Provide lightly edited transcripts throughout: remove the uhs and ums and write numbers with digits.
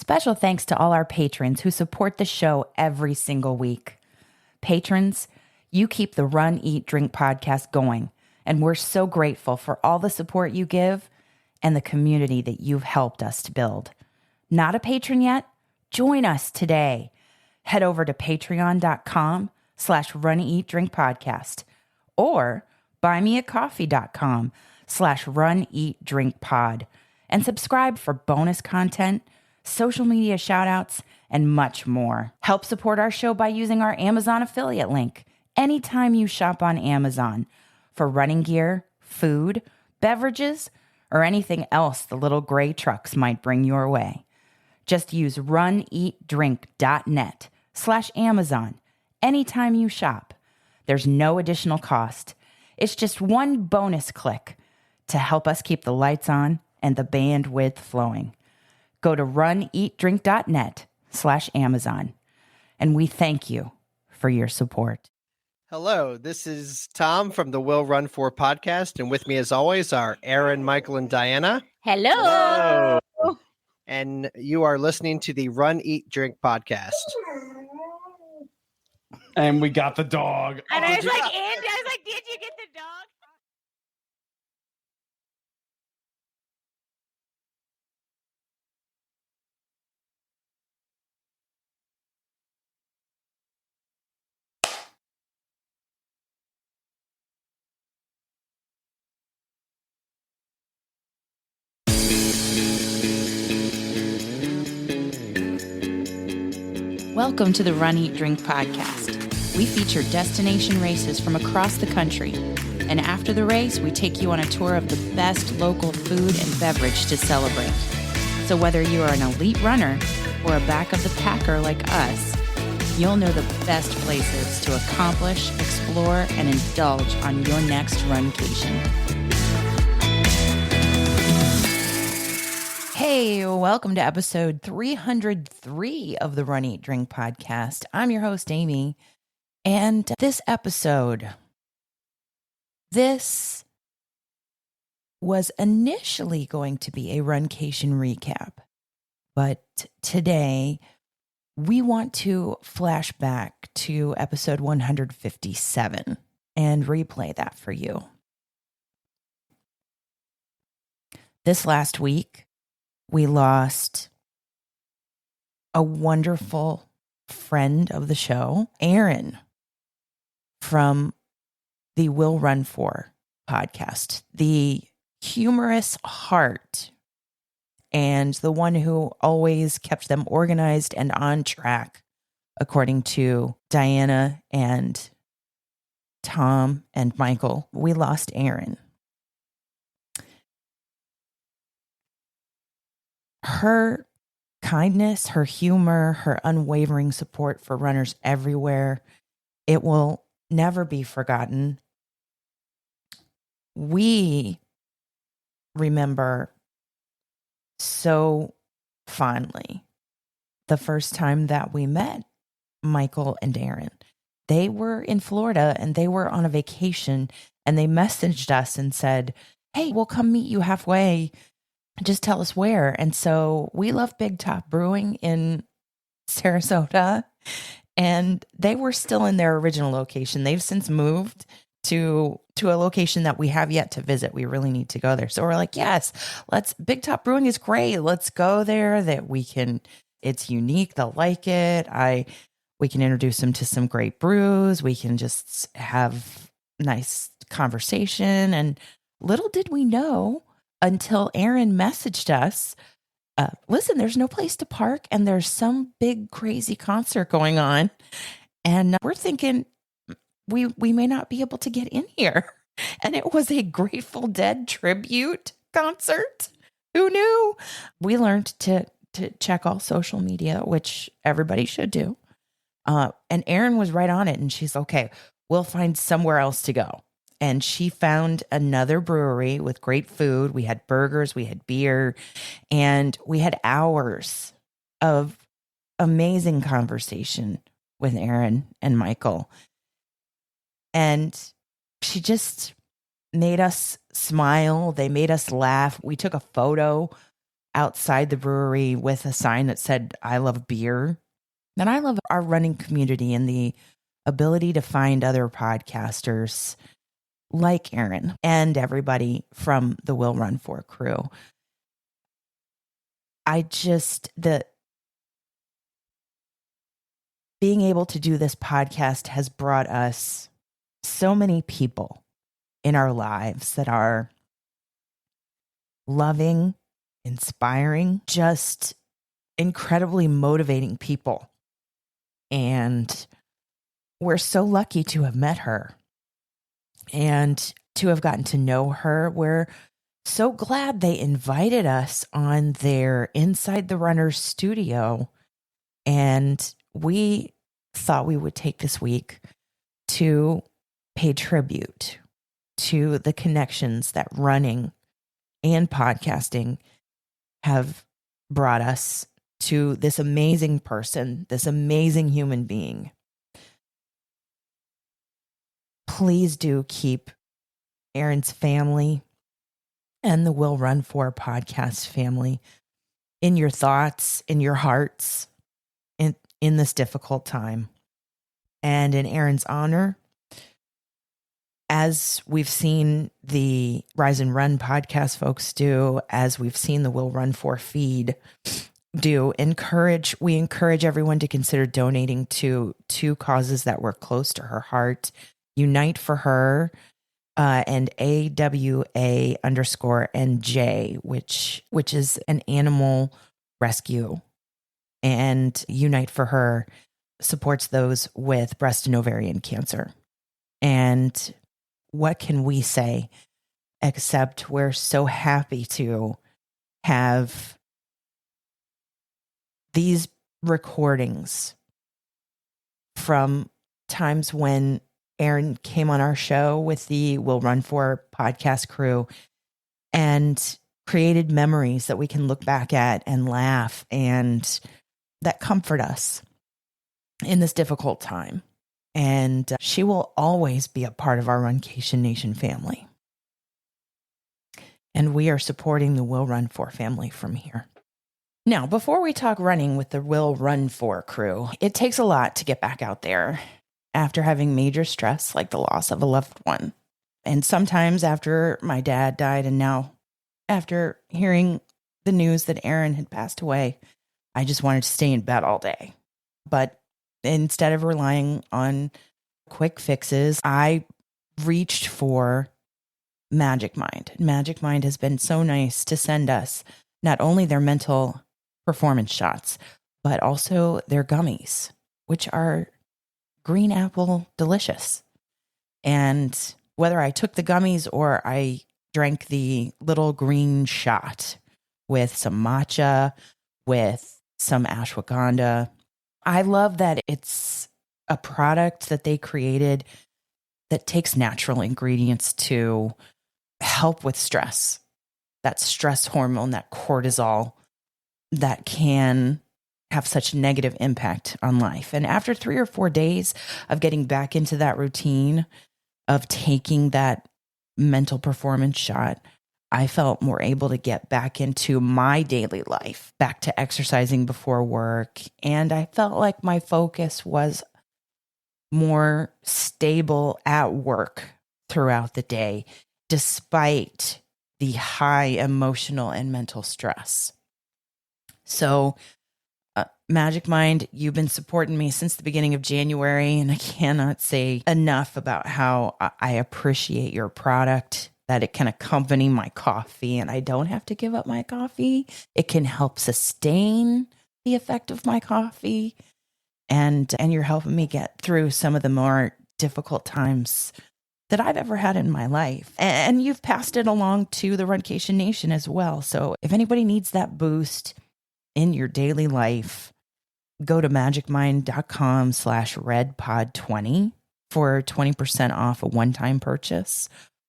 Special thanks to all our patrons who support the show every single week. Patrons, you keep the Run, Eat, Drink podcast going, and we're so grateful for all the support you give and the community that you've helped us to build. Not a patron yet? Join us today. Head over to patreon.com/runeatdrinkpodcast or buymeacoffee.com/runeatdrinkpod and subscribe for bonus content, social media shoutouts, and much more. Help support our show by using our Amazon affiliate link anytime you shop on Amazon for running gear, food, beverages, or anything else the little gray trucks might bring your way. Just use runeatdrink.net/Amazon anytime you shop. There's no additional cost. It's just one bonus click to help us keep the lights on and the bandwidth flowing. Go to runeatdrink.net/Amazon. And we thank you for your support. Hello, this is Tom from the Will Run For podcast. And with me, as always, are Erin, Michael, and Diana. Hello. And you are listening to the Run, Eat, Drink podcast. And we got the dog. And I was like, did you get the dog? Welcome to the Run, Eat, Drink podcast. We feature destination races from across the country. And after the race, we take you on a tour of the best local food and beverage to celebrate. So whether you are an elite runner or a back of the packer like us, you'll know the best places to accomplish, explore, and indulge on your next runcation. Hey, welcome to episode 303 of the Run, Eat, Drink podcast. I'm your host, Amy. And this episode, this was initially going to be a runcation recap. But today, we want to flash back to episode 157 and replay that for you. This last week, we lost a wonderful friend of the show, Erin, from the Will Run For podcast, the humorous heart and the one who always kept them organized and on track, according to Diana and Tom and Michael. We lost Erin. Her kindness, her humor, her unwavering support for runners everywhere, it will never be forgotten. We remember so fondly the first time that we met Michael and Erin. They were in Florida and they were on a vacation, and they messaged us and said, "Hey, we'll come meet you halfway. Just tell us where." And so we love Big Top Brewing in Sarasota, and they were still in their original location. They've since moved to a location that we have yet to visit. We really need to go there. So we're like, yes, Big Top Brewing is great. Let's go there. It's unique. They'll like it. We can introduce them to some great brews. We can just have nice conversation. And little did we know, until Erin messaged us, listen, there's no place to park and there's some big crazy concert going on. And we're thinking we may not be able to get in here. And it was a Grateful Dead tribute concert. Who knew? We learned to check all social media, which everybody should do. And Erin was right on it. And she's okay, we'll find somewhere else to go. And she found another brewery with great food. We had burgers, we had beer, and we had hours of amazing conversation with Erin and Michael. And she just made us smile. They made us laugh. We took a photo outside the brewery with a sign that said, "I love beer." And I love our running community and the ability to find other podcasters like Erin and everybody from the Will Run 4 crew. Being able to do this podcast has brought us so many people in our lives that are loving, inspiring, just incredibly motivating people. And we're so lucky to have met her and to have gotten to know her. We're so glad they invited us on their Inside the Runners studio. And we thought we would take this week to pay tribute to the connections that running and podcasting have brought us to this amazing person, this amazing human being. Please do keep Erin's family and the Will Run 4 podcast family in your thoughts, in your hearts, in this difficult time. And in Erin's honor, as we've seen the Rise and Run podcast folks do, as we've seen the Will Run 4 feed do, we encourage everyone to consider donating to two causes that were close to her heart: Unite for Her and AWA_NJ, which is an animal rescue. And Unite for Her supports those with breast and ovarian cancer. And what can we say except we're so happy to have these recordings from times when Erin came on our show with the Will Run 4 podcast crew and created memories that we can look back at and laugh and that comfort us in this difficult time. And she will always be a part of our Runcation Nation family. And we are supporting the Will Run 4 family from here. Now, before we talk running with the Will Run 4 crew, it takes a lot to get back out there after having major stress like the loss of a loved one. And sometimes after my dad died, and now after hearing the news that Erin had passed away, I just wanted to stay in bed all day. But instead of relying on quick fixes, I reached for Magic Mind. Magic Mind has been so nice to send us not only their mental performance shots, but also their gummies, which are green apple delicious. And whether I took the gummies or I drank the little green shot with some matcha, with some ashwagandha, I love that it's a product that they created that takes natural ingredients to help with stress, that stress hormone, that cortisol that can have such negative impact on life. And after 3 or 4 days of getting back into that routine of taking that mental performance shot, I felt more able to get back into my daily life, back to exercising before work. And I felt like my focus was more stable at work throughout the day, despite the high emotional and mental stress. So, Magic Mind, you've been supporting me since the beginning of January, and I cannot say enough about how I appreciate your product, that it can accompany my coffee and I don't have to give up my coffee. It can help sustain the effect of my coffee. And you're helping me get through some of the more difficult times that I've ever had in my life. And you've passed it along to the Runcation Nation as well. So if anybody needs that boost in your daily life, go to magicmind.com/redpod20 for 20% off a one-time purchase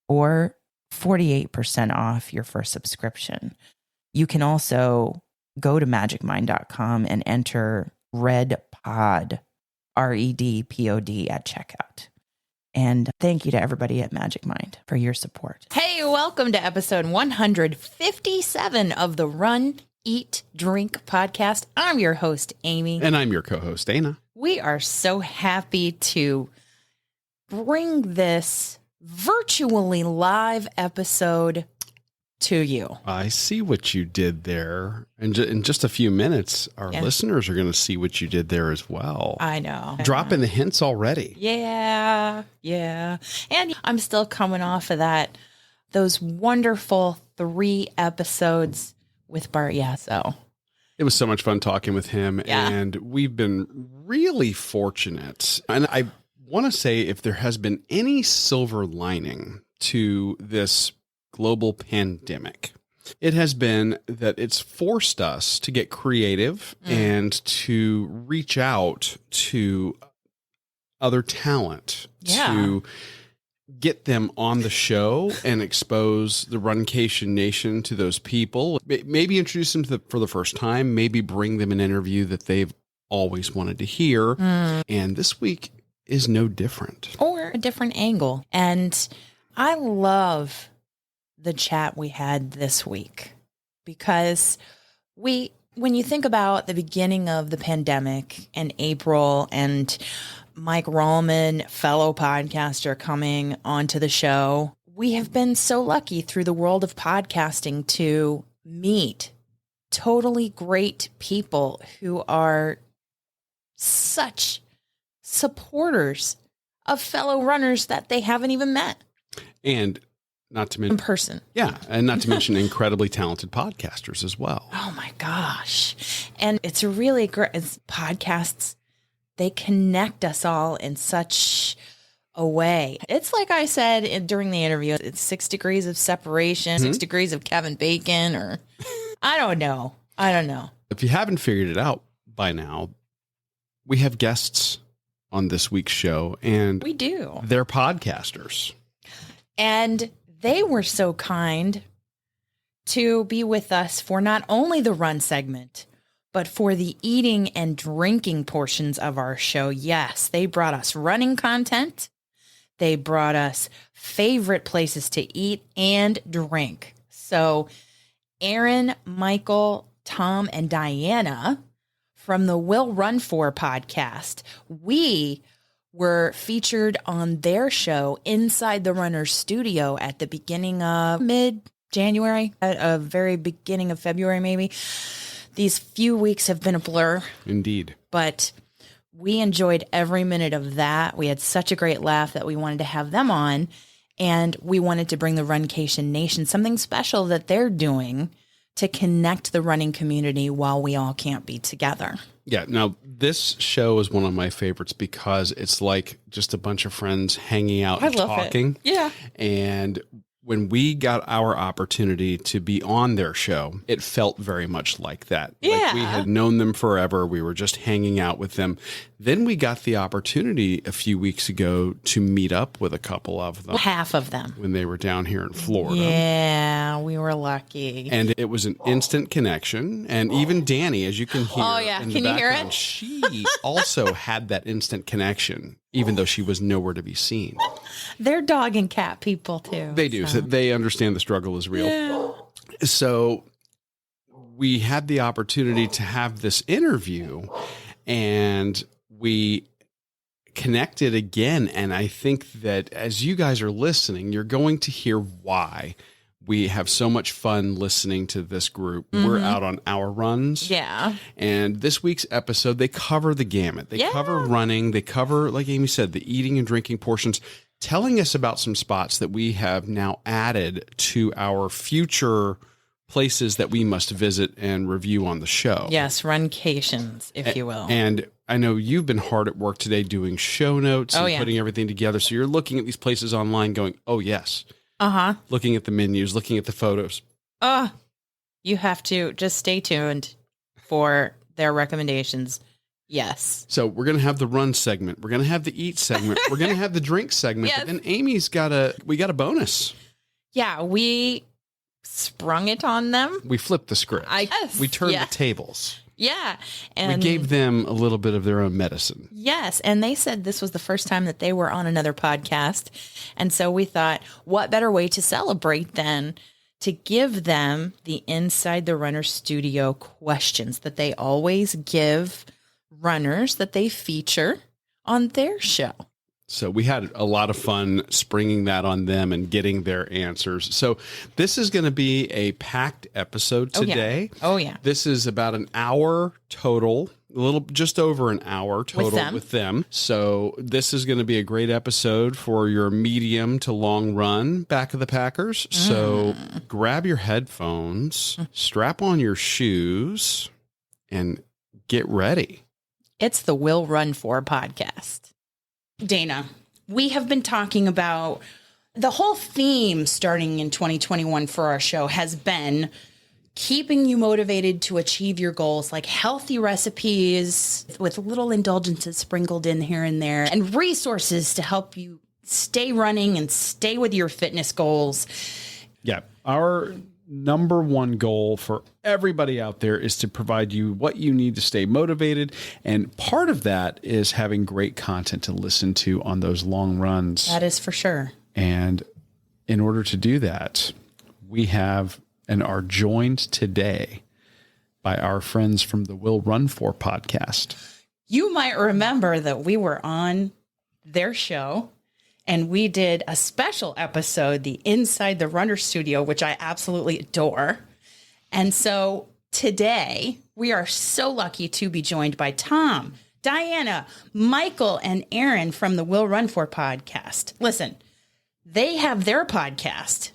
or 48% off your first subscription. You can also go to magicmind.com and enter REDPOD, REDPOD at checkout. And thank you to everybody at Magic Mind for your support. Hey, welcome to episode 157 of the Run Eat, Drink podcast. I'm your host, Amy. And I'm your co-host, Dana. We are so happy to bring this virtually live episode to you. I see what you did there. And in just a few minutes, our listeners are going to see what you did there as well. I know. Dropping the hints already. Yeah. And I'm still coming off of those wonderful 3 episodes with Bart Yasso. It was so much fun talking with him, and we've been really fortunate. And I want to say, if there has been any silver lining to this global pandemic, it has been that it's forced us to get creative and to reach out to other talent to get them on the show and expose the Runcation Nation to those people. Maybe introduce them for the first time, maybe bring them an interview that they've always wanted to hear. And this week is no different. Or a different angle. And I love the chat we had this week because when you think about the beginning of the pandemic and April and Mike Rallman, fellow podcaster, coming onto the show, we have been so lucky through the world of podcasting to meet totally great people who are such supporters of fellow runners that they haven't even met. And not to mention in person. Yeah. And not to mention incredibly talented podcasters as well. Oh my gosh. And it's really great. Podcasts, they connect us all in such a way. It's like I said during the interview, it's 6 degrees of separation, 6 degrees of Kevin Bacon, or I don't know. If you haven't figured it out by now, we have guests on this week's show, and we do. They're podcasters. And they were so kind to be with us for not only the run segment, but for the eating and drinking portions of our show. Yes, they brought us running content. They brought us favorite places to eat and drink. So Erin, Michael, Tom, and Diana from the Will Run For podcast, we were featured on their show Inside the Runner's Studio at the beginning of mid-January, at a very beginning of February maybe. These few weeks have been a blur. Indeed. But we enjoyed every minute of that. We had such a great laugh that we wanted to have them on. And we wanted to bring the Runcation Nation something special that they're doing to connect the running community while we all can't be together. Yeah. Now, this show is one of my favorites because it's like just a bunch of friends hanging out and talking. Yeah. And when we got our opportunity to be on their show, it felt very much like that. Yeah. Like we had known them forever. We were just hanging out with them. Then we got the opportunity a few weeks ago to meet up with a couple of them. Half of them. When they were down here in Florida. Yeah, we were lucky. And it was an instant connection. And even Danny, as you can hear. Oh, yeah. In Can the you hear background, it? She also had that instant connection, even though she was nowhere to be seen. They're dog and cat people, too. They do. So they understand the struggle is real. Yeah. So we had the opportunity to have this interview, and we connected again. And I think that as you guys are listening, you're going to hear why we have so much fun listening to this group. We're out on our runs. Yeah. And this week's episode, they cover the gamut. They cover running. They cover, like Amy said, the eating and drinking portions, telling us about some spots that we have now added to our future places that we must visit and review on the show. Yes, runcations, if you will. And I know you've been hard at work today doing show notes and putting everything together. So you're looking at these places online going, oh, yes. Uh-huh. Looking at the menus, looking at the photos. You have to just stay tuned for their recommendations. Yes. So we're going to have the run segment. We're going to have the eat segment. We're going to have the drink segment. Yes. But then Amy's we got a bonus. Yeah, we sprung it on them. We flipped the script. Yes. We turned the tables. Yeah. And we gave them a little bit of their own medicine. Yes. And they said this was the first time that they were on another podcast. And so we thought, what better way to celebrate than to give them the Inside the Runner Studio questions that they always give runners that they feature on their show. So we had a lot of fun springing that on them and getting their answers. So this is going to be a packed episode today. Oh, yeah. This is about an hour total, a little just over an hour total with them. So this is going to be a great episode for your medium to long run back of the Packers. So grab your headphones, strap on your shoes, and get ready. It's the Will Run For podcast. Dana, we have been talking about the whole theme starting in 2021 for our show has been keeping you motivated to achieve your goals, like healthy recipes with little indulgences sprinkled in here and there, and resources to help you stay running and stay with your fitness goals. Yeah. Our number one goal for everybody out there is to provide you what you need to stay motivated. And part of that is having great content to listen to on those long runs. That is for sure. And in order to do that, we have and are joined today by our friends from the Will Run For podcast. You might remember that we were on their show and we did a special episode, the Inside the Runner Studio, which I absolutely adore. And so today we are so lucky to be joined by Tom, Diana, Michael, and Erin from the Will Run For podcast. Listen, they have their podcast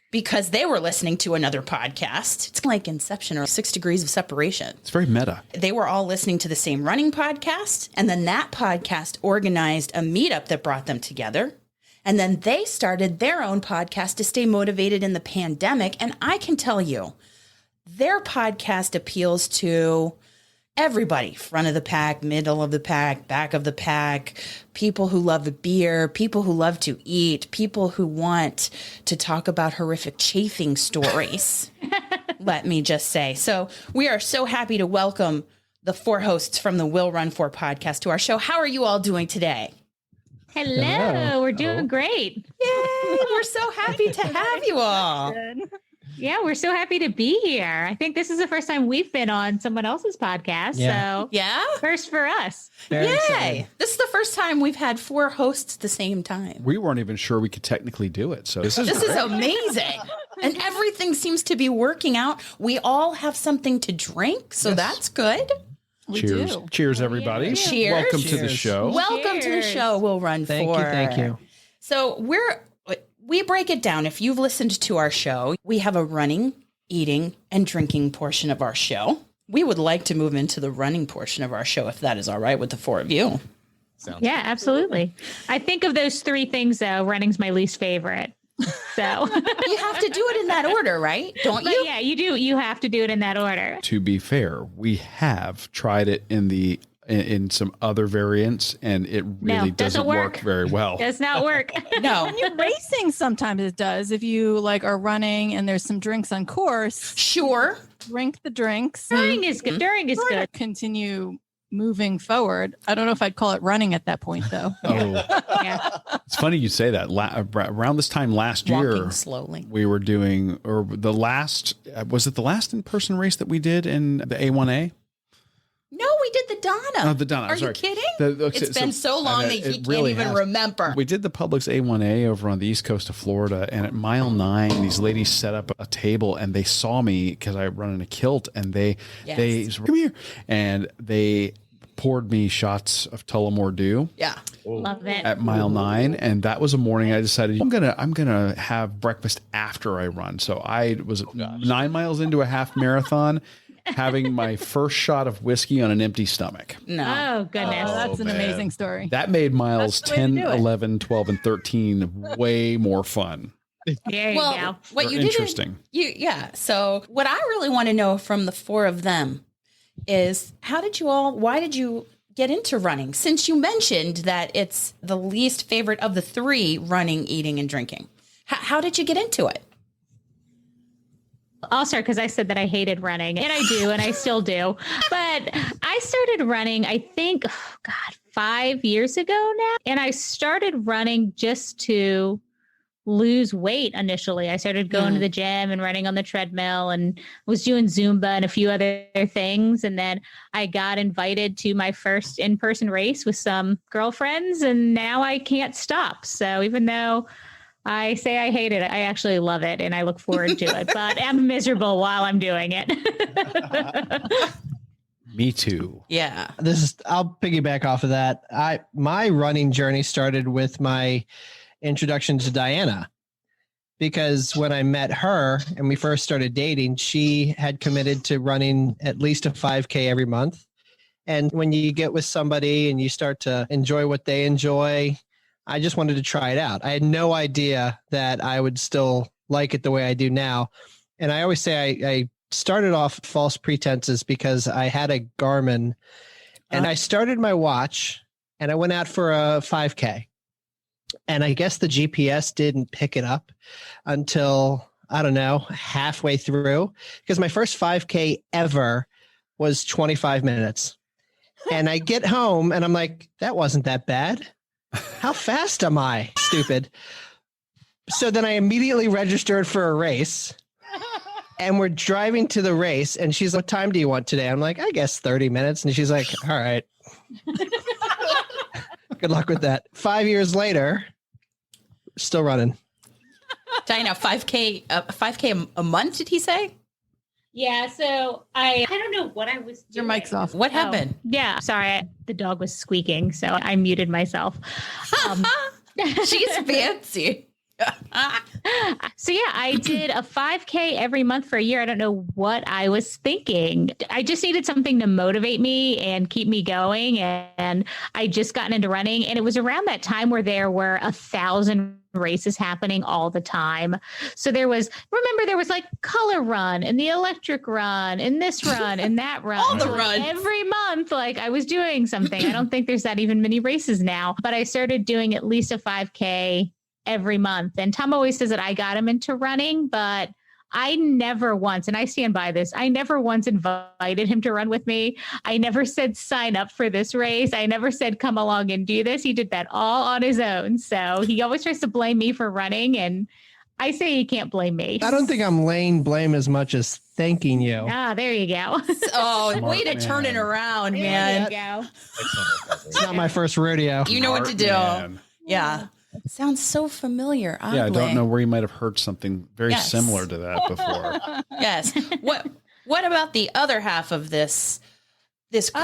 because they were listening to another podcast. It's like Inception or 6 Degrees of Separation. It's very meta. They were all listening to the same running podcast. And then that podcast organized a meetup that brought them together. And then they started their own podcast to stay motivated in the pandemic. And I can tell you, their podcast appeals to everybody, front of the pack, middle of the pack, back of the pack, people who love beer, people who love to eat, people who want to talk about horrific chafing stories. Let me just say. So we are so happy to welcome the 4 hosts from the Will Run For podcast to our show. How are you all doing today? Hello. We're doing great. Yay! We're so happy to have you all. Yeah, we're so happy to be here. I think this is the first time we've been on someone else's podcast. So Yeah? first for us. Yay! This is the first time we've had 4 hosts at the same time. We weren't even sure we could technically do it. So this is Amazing. And everything seems to be working out. We all have something to drink, so that's good. cheers. Cheers, everybody. Cheers. Welcome to the show. Welcome to the show. We'll run for. Thank you. So we break it down. If you've listened to our show, we have a running, eating, and drinking portion of our show. We would like to move into the running portion of our show, if that is all right with the 4 of you. Yeah, absolutely. I think of those 3 things, though, running's my least favorite. So You have to do it in that order, right? Don't but you? yeah, you do. You have to do it in that order. To be fair, we have tried it in some other variants, and it really doesn't work very well. Does not work. No. When you're racing, sometimes it does. If you like are running and there's some drinks on course, Sure. drink the drinks. During is good. During is good. Continue moving forward. I don't know if I'd call it running at that point, though. Oh, Yeah. it's funny you say that. Around this time last year, Walking slowly. we were doing, or the last, was it the last in-person race that we did in the A1A? No, we did the Donna. Oh, the Donna. Are Sorry. you kidding? It's been so long that he can't really even has. remember. We did the Publix A1A over on the east coast of Florida, and at mile 9, these ladies set up a table, and they saw me because I run in a kilt, and they said, come here, and they poured me shots of Tullamore Dew. Yeah. Love it. At mile 9, and that was a morning I decided I'm gonna have breakfast after I run. So I was 9 miles into a half marathon, having my first shot of whiskey on an empty stomach. No. Oh, goodness. That's an amazing story. That made miles That's the way to 10, do it. 11, 12, and 13 way more fun. There you go. What Or you did, interesting. So what I really want to know from the 4 of them is why did you get into running? Since you mentioned that it's the least favorite of the 3, running, eating, and drinking. How did you get into it? I'll start because I said that I hated running, and I do, and I still do. But I started running, I think, 5 years ago now. And I started running just to lose weight initially. I started going to the gym and running on the treadmill and was doing Zumba and a few other things. And then I got invited to my first in-person race with some girlfriends, and now I can't stop. So even though I say I hate it, I actually love it and I look forward to it, but I'm miserable while I'm doing it. Me too. Yeah. I'll piggyback off of that. My running journey started with my introduction to Diana, because when I met her and we first started dating, she had committed to running at least a 5K every month. And when you get with somebody and you start to enjoy what they enjoy, I just wanted to try it out. I had no idea that I would still like it the way I do now. And I always say I started off false pretenses because I had a Garmin and I started my watch and I went out for a 5K. And I guess the GPS didn't pick it up until, I don't know, halfway through, because my first 5K ever was 25 minutes. And I get home and I'm like, that wasn't that bad. How fast am I? Stupid. So then I immediately registered for a race and we're driving to the race. And she's like, what time do you want today? I'm like, I guess 30 minutes. And she's like, all right. Good luck with that. 5 years later, still running. Diana, 5K a month, did he say? Yeah, so I don't know what I was doing. Your mic's off. What happened? Yeah, sorry. The dog was squeaking, so I muted myself. She's fancy. So yeah, I did a 5K every month for a year. I don't know what I was thinking. I just needed something to motivate me and keep me going. And I just gotten into running. And it was around that time where there were 1,000 races happening all the time. So there was like Color Run and the Electric Run and this run and that run. All the So runs. every month, like I was doing something. I don't think there's that even many races now, but I started doing at least a 5K every month. And Tom always says that I got him into running, but I never once, and I stand by this, I never once invited him to run with me. I never said, sign up for this race. I never said, come along and do this. He did that all on his own. So he always tries to blame me for running. And I say he can't blame me. I don't think I'm laying blame as much as thanking you. Ah, there you go. Oh, Smart way to turn it man. around, There man. you go. It's not my first rodeo. You know what to do. Man. Yeah. It sounds so familiar. Oddly. Yeah, I don't know where you might have heard something very Yes. similar to that before. Yes. What about the other half of this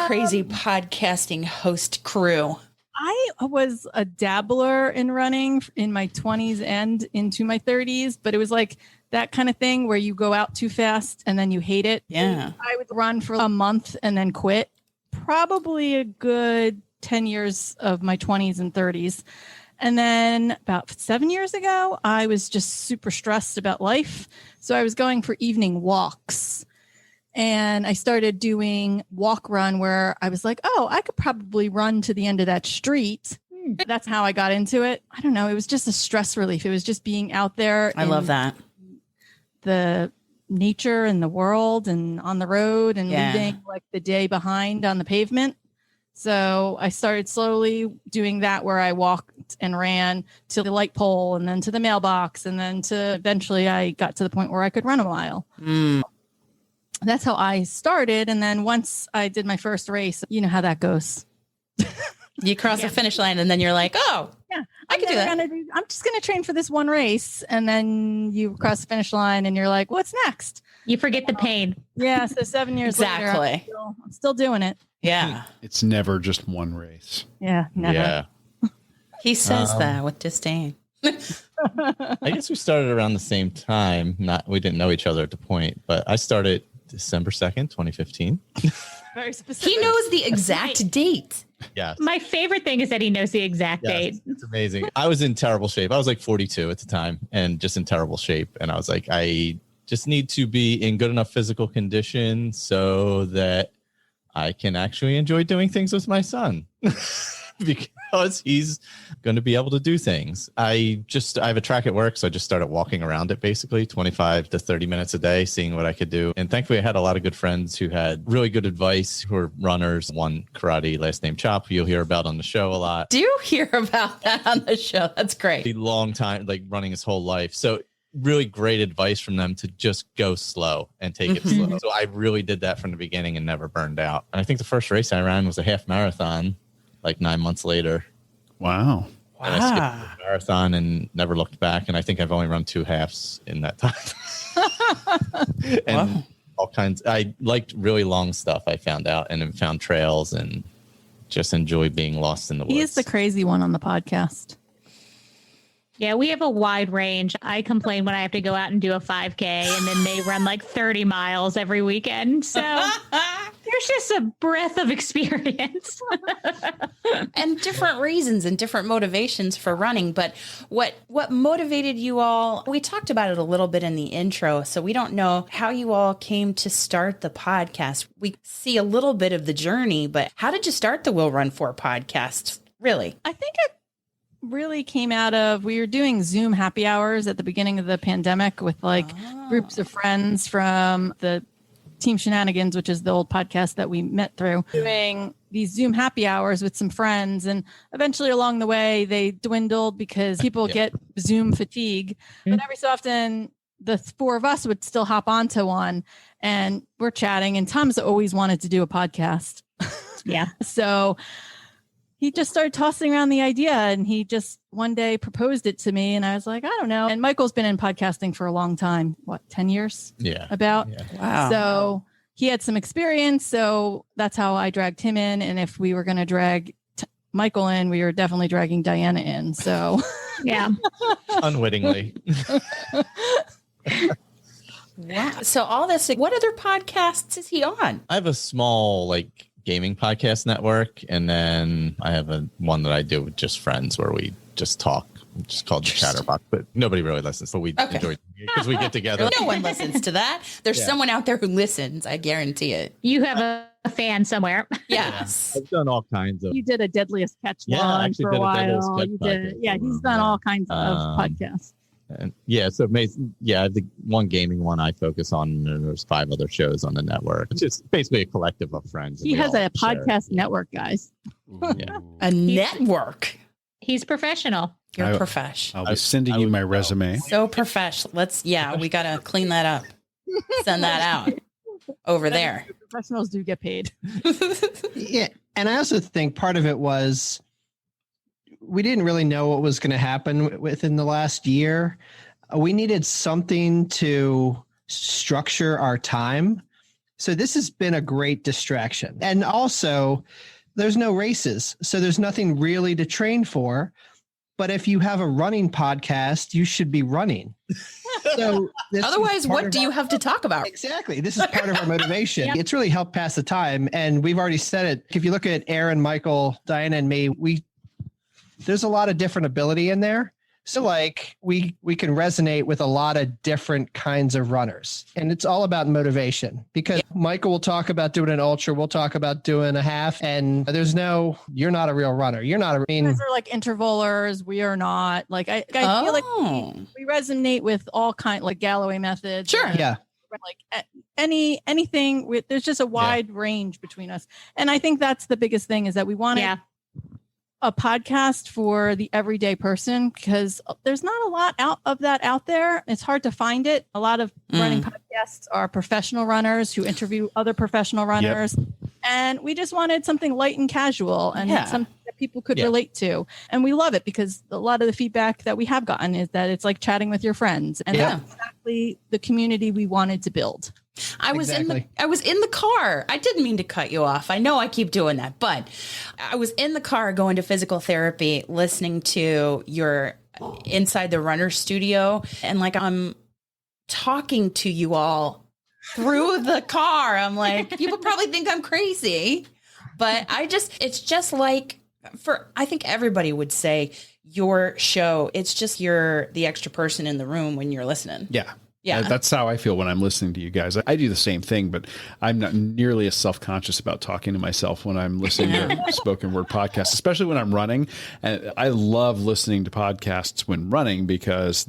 crazy podcasting host crew? I was a dabbler in running in my 20s and into my 30s, but it was like that kind of thing where you go out too fast and then you hate it. Yeah. I would run for a month and then quit. Probably a good 10 years of my 20s and 30s. And then about 7 years ago, I was just super stressed about life. So I was going for evening walks. And I started doing walk run where I was like, oh, I could probably run to the end of that street. That's how I got into it. I don't know. It was just a stress relief. It was just being out there. I love that. The nature and the world and on the road and leaving like the day behind on the pavement. So I started slowly doing that where I walked and ran to the light pole and then to the mailbox. And then eventually I got to the point where I could run a mile. That's how I started. And then once I did my first race, you know how that goes. You cross the finish line and then you're like, oh, Yeah, I could do that. I'm just going to train for this one race. And then you cross the finish line and you're like, what's next? You forget the pain. Yeah. So 7 years Exactly. later, I'm still doing it. Yeah. It's never just one race. Yeah. Never. Yeah. He says that with disdain. I guess we started around the same time. We didn't know each other at the point, but I started December 2nd, 2015. Very specific. He knows the exact date. Yes. My favorite thing is that he knows the exact date. It's amazing. I was in terrible shape. I was like 42 at the time and just in terrible shape. And I was like, I just need to be in good enough physical condition so that I can actually enjoy doing things with my son. because he's going to be able to do things. I have a track at work, so I just started walking around it basically 25 to 30 minutes a day, seeing what I could do. And thankfully, I had a lot of good friends who had really good advice, who are runners. One karate, last name Chop, who you'll hear about on the show a lot. Do hear about that on the show. That's great. A long time, like running his whole life. So really great advice from them to just go slow and take it slow. So I really did that from the beginning and never burned out. And I think the first race I ran was a half marathon, like 9 months later. Wow. And I skipped the marathon and never looked back. And I think I've only run 2 halves in that time. And all kinds. I liked really long stuff, I found out, and then found trails and just enjoy being lost in the woods. He is the crazy one on the podcast. Yeah, we have a wide range. I complain when I have to go out and do a 5K, and then they run like 30 miles every weekend. So there's just a breadth of experience. And different reasons and different motivations for running. But what motivated you all? We talked about it a little bit in the intro, so we don't know how you all came to start the podcast. We see a little bit of the journey, but how did you start the Will Run For podcast? Really? I think it really came out of, we were doing Zoom happy hours at the beginning of the pandemic with groups of friends from the Team Shenanigans, which is the old podcast that we met through, doing these Zoom happy hours with some friends. And eventually along the way, they dwindled because people get Zoom fatigue. But every so often, the 4 of us would still hop onto one, and we're chatting. And Tom's always wanted to do a podcast. Yeah. So he just started tossing around the idea, and he just one day proposed it to me, and I was like, I don't know. And Michael's been in podcasting for a long time. What, 10 years? Yeah. About. Yeah. Wow. So he had some experience. So that's how I dragged him in. And if we were going to drag Michael in, we were definitely dragging Diana in. So Yeah. Unwittingly. Wow. So all this, what other podcasts is he on? I have a small gaming podcast network, and then I have one that I do with just friends where we just talk, just called the Chatterbox, but nobody really listens, but we enjoy it because we get together. No one listens to that. There's someone out there who listens. I guarantee it. You have a fan somewhere. Yes. I've done all kinds of. you did a Deadliest Catch Yeah, I one actually for did a a Deadliest while. Catch You did, podcast yeah, for he's a done while. all kinds of podcasts. And so amazing. Yeah, the one gaming one I focus on, and there's 5 other shows on the network. It's just basically a collective of friends. He has a podcast network, guys. Yeah. A network. He's professional. You're professional. I'll be sending you my resume. So professional. We got to clean that up. Send that out over there. Professionals do get paid. Yeah. And I also think part of it was we didn't really know what was going to happen within the last year. We needed something to structure our time. So this has been a great distraction. And also, there's no races. So there's nothing really to train for. But if you have a running podcast, you should be running. So Otherwise, what do you have to talk about? Exactly. This is part of our motivation. It's really helped pass the time. And we've already said it. If you look at Erin, Michael, Diana, and me, there's a lot of different ability in there. So we can resonate with a lot of different kinds of runners, and it's all about motivation, because Michael will talk about doing an ultra. We'll talk about doing a half, and you're not a real runner. You're not You guys are intervalers. We are not. I feel like we resonate with all kinds, Galloway methods. Sure. Yeah. Anything. There's just a wide range between us. And I think that's the biggest thing, is that we wanted a podcast for the everyday person, because there's not a lot out there. It's hard to find it. A lot of running podcasts are professional runners who interview other professional runners. Yep. And we just wanted something light and casual and something that people could relate to. And we love it, because a lot of the feedback that we have gotten is that it's like chatting with your friends. And that's exactly the community we wanted to build. I was in the car. I didn't mean to cut you off. I know I keep doing that, but I was in the car going to physical therapy, listening to your Inside the Runner Studio, and I'm talking to you all through the car. I'm like, people probably think I'm crazy, but it's just I think everybody would say your show, it's just you're the extra person in the room when you're listening. Yeah. Yeah. That's how I feel when I'm listening to you guys. I do the same thing, but I'm not nearly as self-conscious about talking to myself when I'm listening to spoken word podcasts, especially when I'm running. And I love listening to podcasts when running because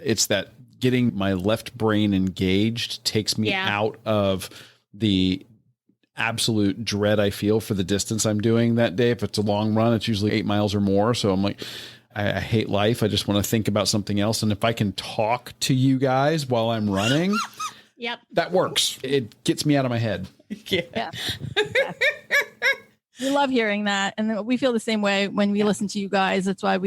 it's that getting my left brain engaged takes me out of the absolute dread I feel for the distance I'm doing that day. If it's a long run, it's usually 8 miles or more. So I'm like, I hate life. I just want to think about something else. And if I can talk to you guys while I'm running, that works. It gets me out of my head. Yeah. We love hearing that. And we feel the same way when we listen to you guys. That's why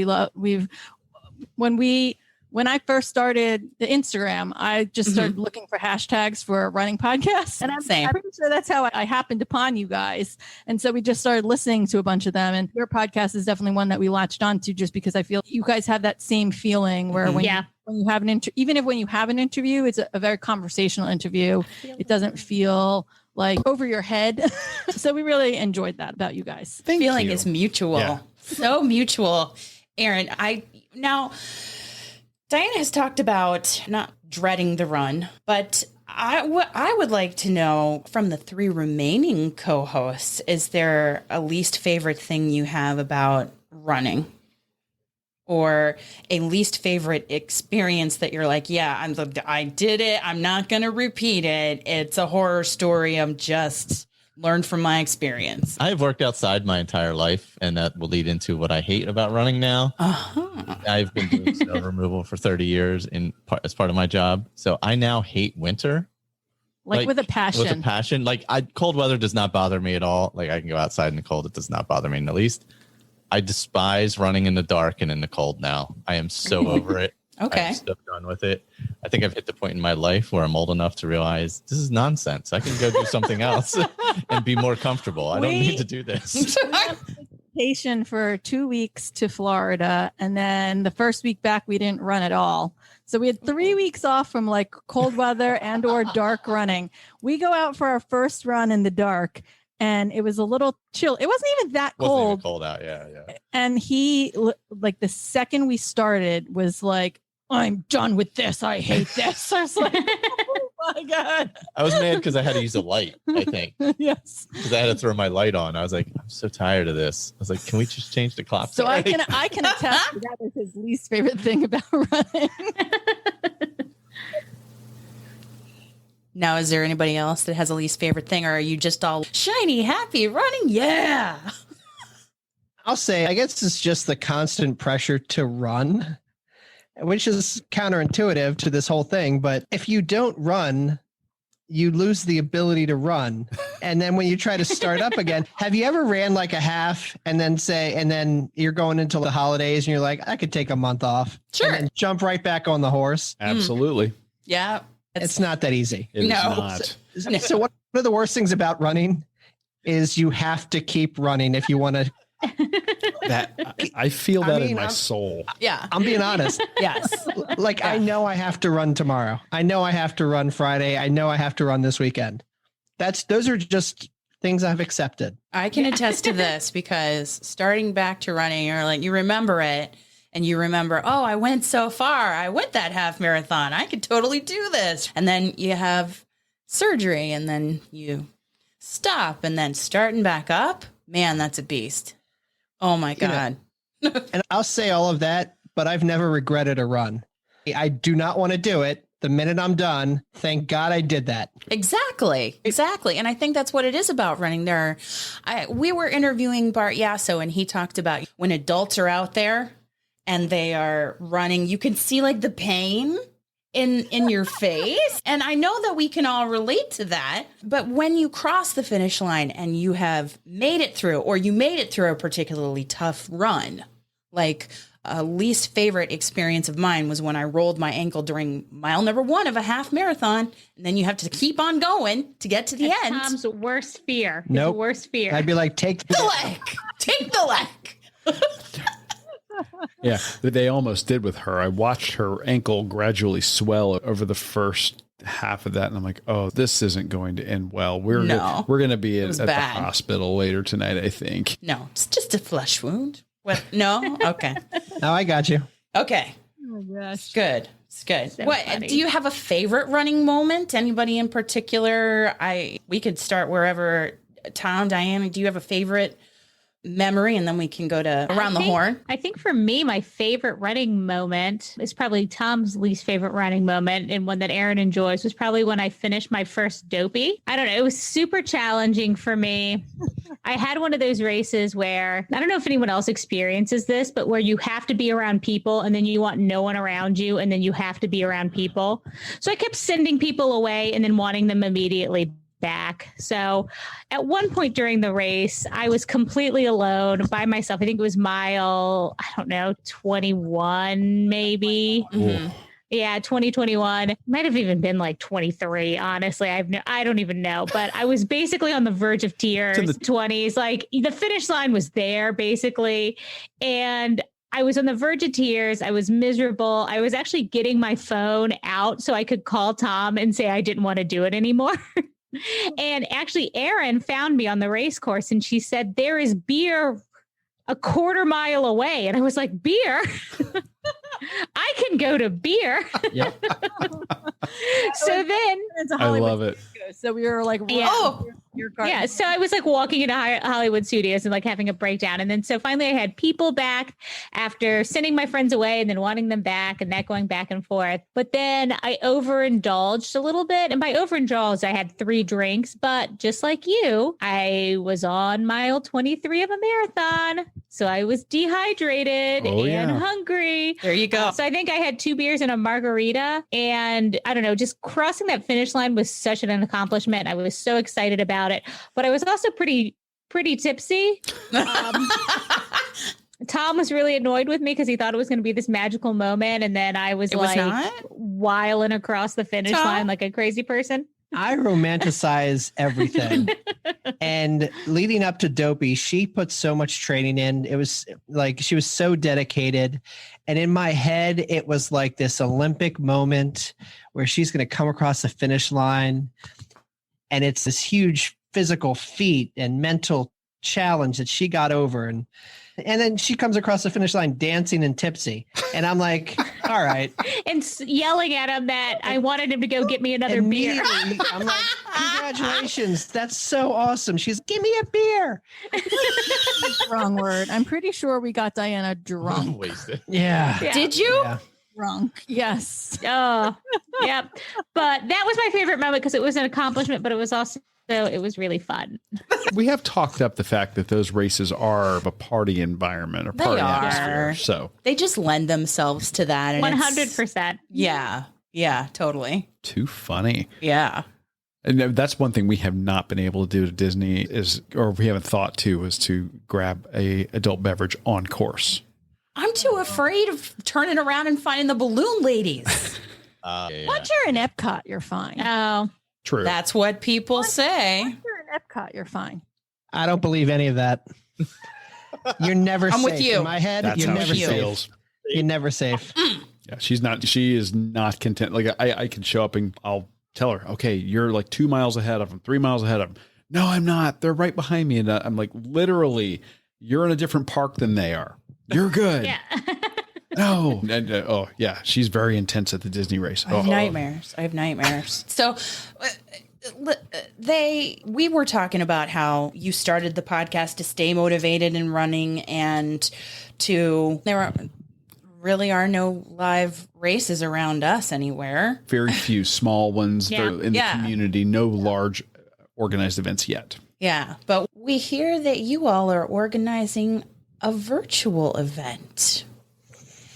when I first started the Instagram, I just started looking for hashtags for running podcasts. And I'm pretty sure that's how I happened upon you guys. And so we just started listening to a bunch of them. And your podcast is definitely one that we latched onto just because I feel you guys have that same feeling where when you have when you have an interview, it's a very conversational interview. It doesn't feel like over your head. So we really enjoyed that about you guys. Feeling is mutual. Yeah. So mutual. Erin, Diana has talked about not dreading the run, but I would like to know from the 3 remaining co-hosts, is there a least favorite thing you have about running? Or a least favorite experience that you're like, I did it. I'm not going to repeat it. It's a horror story. I'm just learned from my experience. I've worked outside my entire life, and that will lead into what I hate about running now. I've been doing snow removal for 30 years as part of my job. So I now hate winter. Like with a passion. With a passion. Like cold weather does not bother me at all. Like I can go outside in the cold. It does not bother me in the least. I despise running in the dark and in the cold now. I am so over it. Okay. I'm so done with it. I think I've hit the point in my life where I'm old enough to realize this is nonsense. I can go do something else and be more comfortable. I don't need to do this. Vacation for 2 weeks to Florida. And then the first week back, we didn't run at all. So we had 3 weeks off from like cold weather and or dark running. We go out for our first run in the dark. And it was a little chill. It wasn't even that cold. Wasn't even cold out, yeah. And he, like the second we started, was like, "I'm done with this. I hate this." I was like, "Oh my god!" I was mad because I had to use a light. I think yes, because I had to throw my light on. I was like, "I'm so tired of this." I was like, "Can we just change the clock?" So I can attest that is his least favorite thing about running. Now, is there anybody else that has a least favorite thing, or are you just all shiny, happy, running? Yeah. I'll say, I guess it's just the constant pressure to run, which is counterintuitive to this whole thing. But if you don't run, you lose the ability to run. And then when you try to start up again, have you ever ran like a half and then you're going into the holidays and you're like, I could take a month off. Sure. And jump right back on the horse. Absolutely. Yeah. It's not that easy. It is not. So one of the worst things about running is you have to keep running if you want to. I feel that in my soul. Yeah. I'm being honest. Yes. Like, I know I have to run tomorrow. I know I have to run Friday. I know I have to run this weekend. Those are just things I've accepted. I can attest to this because starting back to running, you're like, you remember it. And you remember, oh, I went so far. I went that half marathon. I could totally do this. And then you have surgery and then you stop and then starting back up. Man, that's a beast. Oh, my God. And I'll say all of that, but I've never regretted a run. I do not want to do it. The minute I'm done, thank God I did that. Exactly. And I think that's what it is about running. We were interviewing Bart Yasso, and he talked about when adults are out there and they are running, you can see like the pain in your face. And I know that we can all relate to that. But when you cross the finish line and you have made it through, or you made it through a particularly tough run, like a least favorite experience of mine was when I rolled my ankle during mile number 1 of a half marathon. And then you have to keep on going to get to the end. Tom's worst fear. Nope. His worst fear. I'd be like, take the leg. Take the leg. Yeah, they almost did with her. I watched her ankle gradually swell over the first half of that, and I'm like, oh, this isn't going to end well. We're going to be at the hospital later tonight, I think. No, it's just a flesh wound. What? No? Okay. No, I got you. Okay. Oh my gosh. Good. It's good. So What funny. do you have a favorite running moment? Anybody in particular? We could start wherever. Tom, Diana, do you have a favorite memory? And then we can go to around the horn. I think for me, my favorite running moment is probably Tom's least favorite running moment, and one that Erin enjoys was probably when I finished my first dopey. I don't know. It was super challenging for me. I had one of those races where, I don't know if anyone else experiences this, but where you have to be around people and then you want no one around you, and then you have to be around people. So I kept sending people away and then wanting them immediately back. So at one point during the race, I was completely alone by myself. I think it was mile, 21, maybe. Mm-hmm. Yeah, 2021. Might have even been like 23, honestly. I don't even know. But I was basically on the verge of tears, 20s. Like the finish line was there, basically. And I was on the verge of tears. I was miserable. I was actually getting my phone out so I could call Tom and say I didn't want to do it anymore. And actually, Erin found me on the race course and she said, there is beer a quarter mile away. And I was like, beer? I can go to beer. Yep. So then I love it. So we were like, your car. Yeah. So I was like walking into Hollywood Studios and like having a breakdown. And then so finally I had people back after sending my friends away and then wanting them back and that going back and forth. But then I overindulged a little bit. And by overindulged, I had 3 drinks. But just like you, I was on mile 23 of a marathon. So I was dehydrated and hungry. There you go. So I think I had 2 beers and a margarita. And I don't know, just crossing that finish line was such an accomplishment. I was so excited about it. But I was also pretty tipsy. Tom was really annoyed with me because he thought it was going to be this magical moment. And then I was whiling across the finish line like a crazy person. I romanticize everything. And leading up to Dopey, she put so much training in. It was like she was so dedicated. And in my head, it was like this Olympic moment where she's going to come across the finish line. And it's this huge physical feat and mental challenge that she got over. And then she comes across the finish line dancing and tipsy. And I'm like, all right. And yelling at him that I wanted him to go get me another beer. I'm like, congratulations. That's so awesome. She's, give me a beer. Wrong word. I'm pretty sure we got Diana drunk. Wasted. Yeah. Did you? Yeah. Drunk. Yes. Oh, yep. But that was my favorite moment because it was an accomplishment, but it was also, it was really fun. We have talked up the fact that those races are a party environment, a party atmosphere. So they just lend themselves to that. And 100%. Yeah. Yeah, totally. too funny. Yeah. And that's one thing we have not been able to do to Disney or we haven't thought to, is to grab a adult beverage on course. I'm too afraid of turning around and finding the balloon ladies. Once you're in Epcot, you're fine. Oh, True. That's what people say. Once you're in Epcot, you're fine. I don't believe any of that. You're never I'm safe. with you. In my head, That's you're how never she safe. feels. You're never safe. Yeah, she is not content. Like I can show up and I'll tell her, okay, you're like 2 miles ahead of them, 3 miles ahead of them. No, I'm not. They're right behind me. And I'm like, literally, you're in a different park than they are. You're good. yeah. Oh. No. And, oh, yeah. She's very intense at the Disney race. I have nightmares. I have nightmares. So we were talking about how you started the podcast to stay motivated in running and there really are no live races around us anywhere. Very few small ones Yeah. in the community. No large organized events yet. Yeah. But we hear that you all are organizing a virtual event.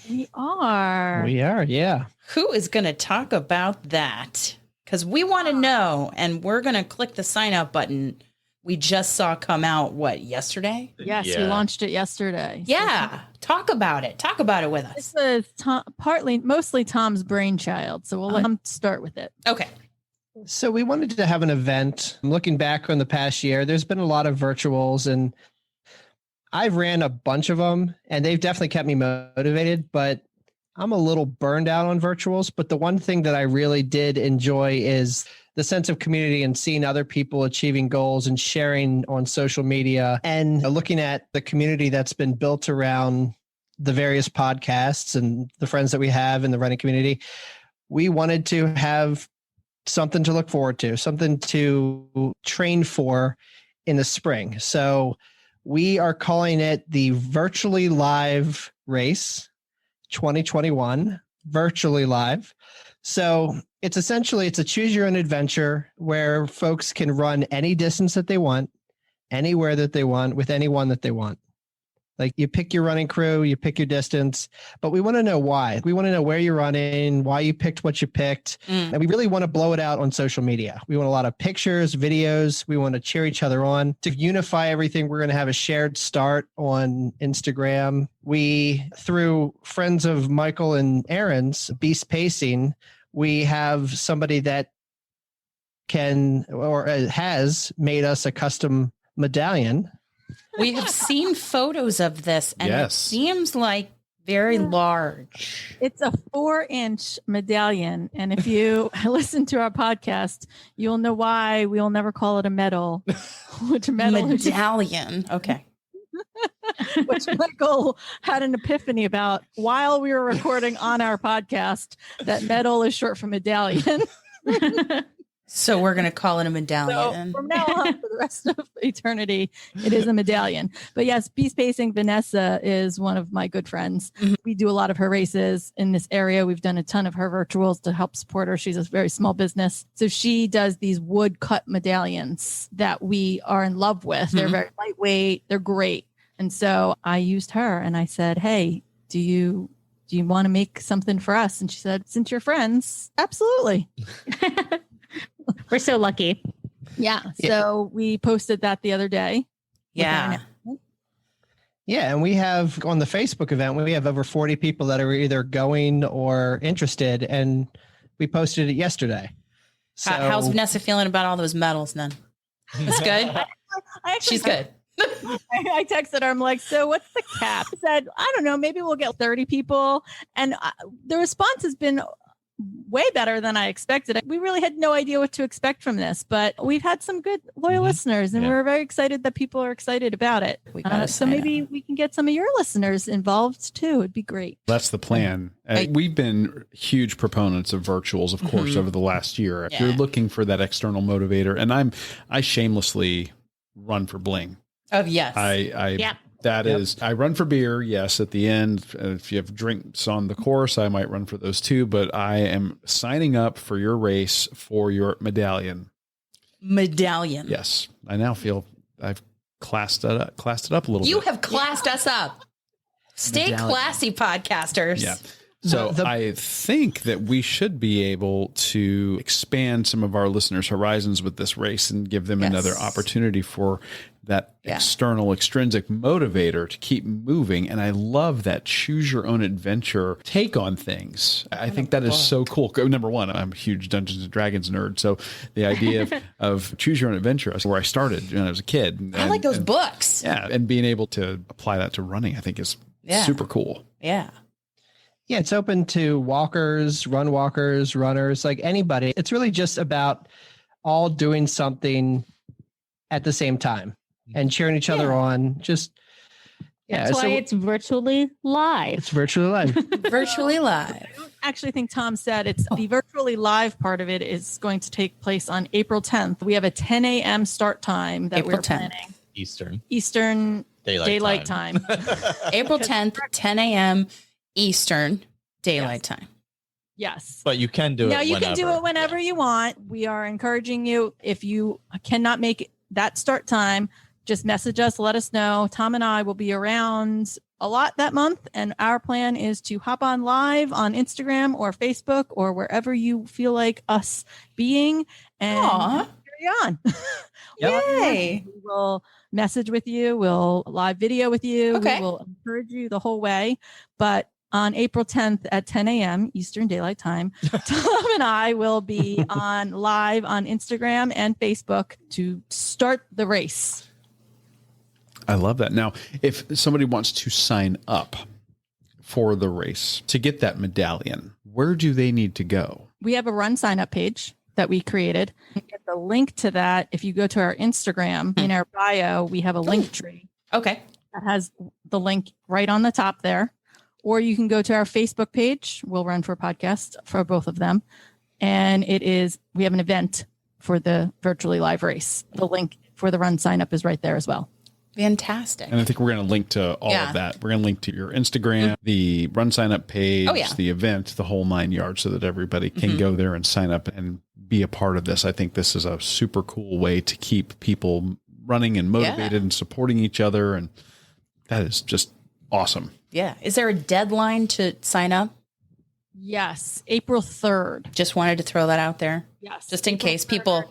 We are. We are, yeah. Who is going to talk about that? Because we want to know, and we're going to click the sign up button. We just saw come out, yesterday? Yes, we Yeah. launched it yesterday. Yeah. Talk about it. Talk about it with us. This is mostly Tom's brainchild, so we'll let him start with it. Okay. So we wanted to have an event. Looking back on the past year, there's been a lot of virtuals, and I've ran a bunch of them, and they've definitely kept me motivated, but I'm a little burned out on virtuals. But the one thing that I really did enjoy is the sense of community and seeing other people achieving goals and sharing on social media and looking at the community that's been built around the various podcasts and the friends that we have in the running community, we wanted to have something to look forward to, something to train for in the spring. So we are calling it the Virtually Live Race 2021, virtually live. So it's a choose your own adventure where folks can run any distance that they want, anywhere that they want, with anyone that they want. Like you pick your running crew, you pick your distance, but we want to know why. We want to know where you're running, why you picked what you picked. And we really want to blow it out on social media. We want a lot of pictures, videos. We want to cheer each other on. To unify everything, we're going to have a shared start on Instagram. We, through friends of Michael and Erin's, Beast Pacing, we have somebody that can or has made us a custom medallion. We have seen photos of this, and it seems like very large. It's a 4-inch medallion. And if you listen to our podcast, you'll know why we'll never call it a medal. Which medallion. Okay. Which Michael had an epiphany about while we were recording on our podcast, that medal is short for medallion. So we're going to call it a medallion. So from now on, for the rest of eternity, it is a medallion. But yes, Beast Pacing Vanessa is one of my good friends. We do a lot of her races in this area. We've done a ton of her virtuals to help support her. She's a very small business. So she does these wood cut medallions that we are in love with. They're very lightweight. They're great. And so I used her and I said, hey, do you want to make something for us? And she said, since you're friends, absolutely. We're so lucky. Yeah. So we posted that the other day. Yeah. Yeah. And we have on the Facebook event, we have over 40 people that are either going or interested. And we posted it yesterday. So how's Vanessa feeling about all those medals then? That's good. She's good. I texted her. I'm like, so what's the cap? I said, I don't know. Maybe we'll get 30 people. And the response has been way better than I expected. We really had no idea what to expect from this, but we've had some good loyal listeners, and we're very excited that people are excited about it. So maybe we can get some of your listeners involved too. It'd be great. That's the plan. We've been huge proponents of virtuals, of course, over the last year. If you're looking for that external motivator, and I shamelessly run for bling. Oh yes. I run for beer. Yes. At the end, if you have drinks on the course, I might run for those too, but I am signing up for your race for your medallion. Medallion. Yes. I now feel I've classed it up a little bit. You have classed us up. Stay classy, podcasters. Yeah. So I think that we should be able to expand some of our listeners' horizons with this race and give them another opportunity for that external extrinsic motivator to keep moving. And I love that choose your own adventure take on things. I think that is so cool. Number one, I'm a huge Dungeons and Dragons nerd. So the idea of choose your own adventure is where I started when I was a kid. I like those books. Yeah. And being able to apply that to running, I think is super cool. Yeah. Yeah, it's open to walkers, runners, like anybody. It's really just about all doing something at the same time and cheering each other on. That's why it's virtually live. It's virtually live. Virtually live. I don't actually think Tom said it's the virtually live part of it is going to take place on April 10th. We have a 10 a.m. start time that we're planning. Eastern Daylight time. April 10th, 10 a.m. Eastern Daylight time. Yes. But you can do it. Now you can do it whenever you want. We are encouraging you. If you cannot make that start time, just message us, let us know. Tom and I will be around a lot that month. And our plan is to hop on live on Instagram or Facebook or wherever you feel like us being and carry on. Yay. We will message with you. We'll live video with you. We will encourage you the whole way. But on April 10th at 10 a.m. Eastern Daylight Time, Tom and I will be on live on Instagram and Facebook to start the race. I love that. Now, if somebody wants to sign up for the race to get that medallion, where do they need to go? We have a run sign up page that we created. Get the link to that. If you go to our Instagram, in our bio, we have a link tree. Okay. That has the link right on the top there. or you can go to our Facebook page. We'll run for a podcast for both of them. And we have an event for the virtually live race. The link for the run sign up is right there as well. Fantastic. And I think we're going to link to all of that. We're going to link to your Instagram, the run sign up page, the event, the whole 9 yards, so that everybody can go there and sign up and be a part of this. I think this is a super cool way to keep people running and motivated and supporting each other. And that is just awesome. Yeah. Is there a deadline to sign up? Yes. April 3rd. Just wanted to throw that out there. Yes. Just in case people,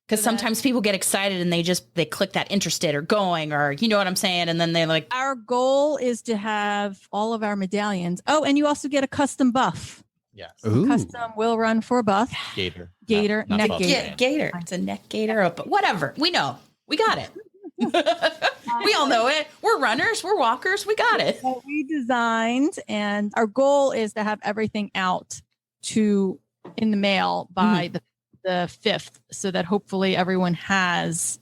because sometimes people get excited and they click that interested or going, or you know what I'm saying? And then they're like, our goal is to have all of our medallions. Oh, and you also get a custom buff. Yes. Ooh. Custom will run for buff. Gator. Gator. Not neck buff. gator. Gator. It's a neck gator. But whatever. We know. We got it. We all know it. We're runners. We're walkers. We got it. What we designed, and our goal is to have everything out in the mail by the 5th, so that hopefully everyone has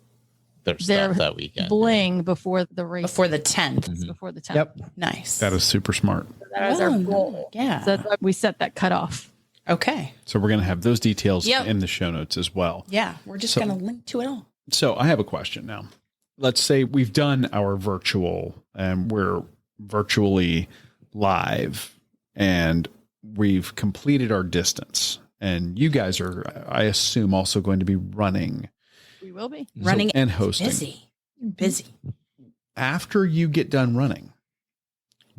Their stuff that weekend. Bling before the race. Before the 10th. Before the 10th. Yep. Nice. That is super smart. So that is our goal. Yeah. So that's why we set that cutoff. Okay. So we're going to have those details in the show notes as well. Yeah. We're just going to link to it all. So I have a question now. Let's say we've done our virtual and we're virtually live and we've completed our distance, and you guys are, I assume, also going to be running. We will be running and hosting. Busy. After you get done running,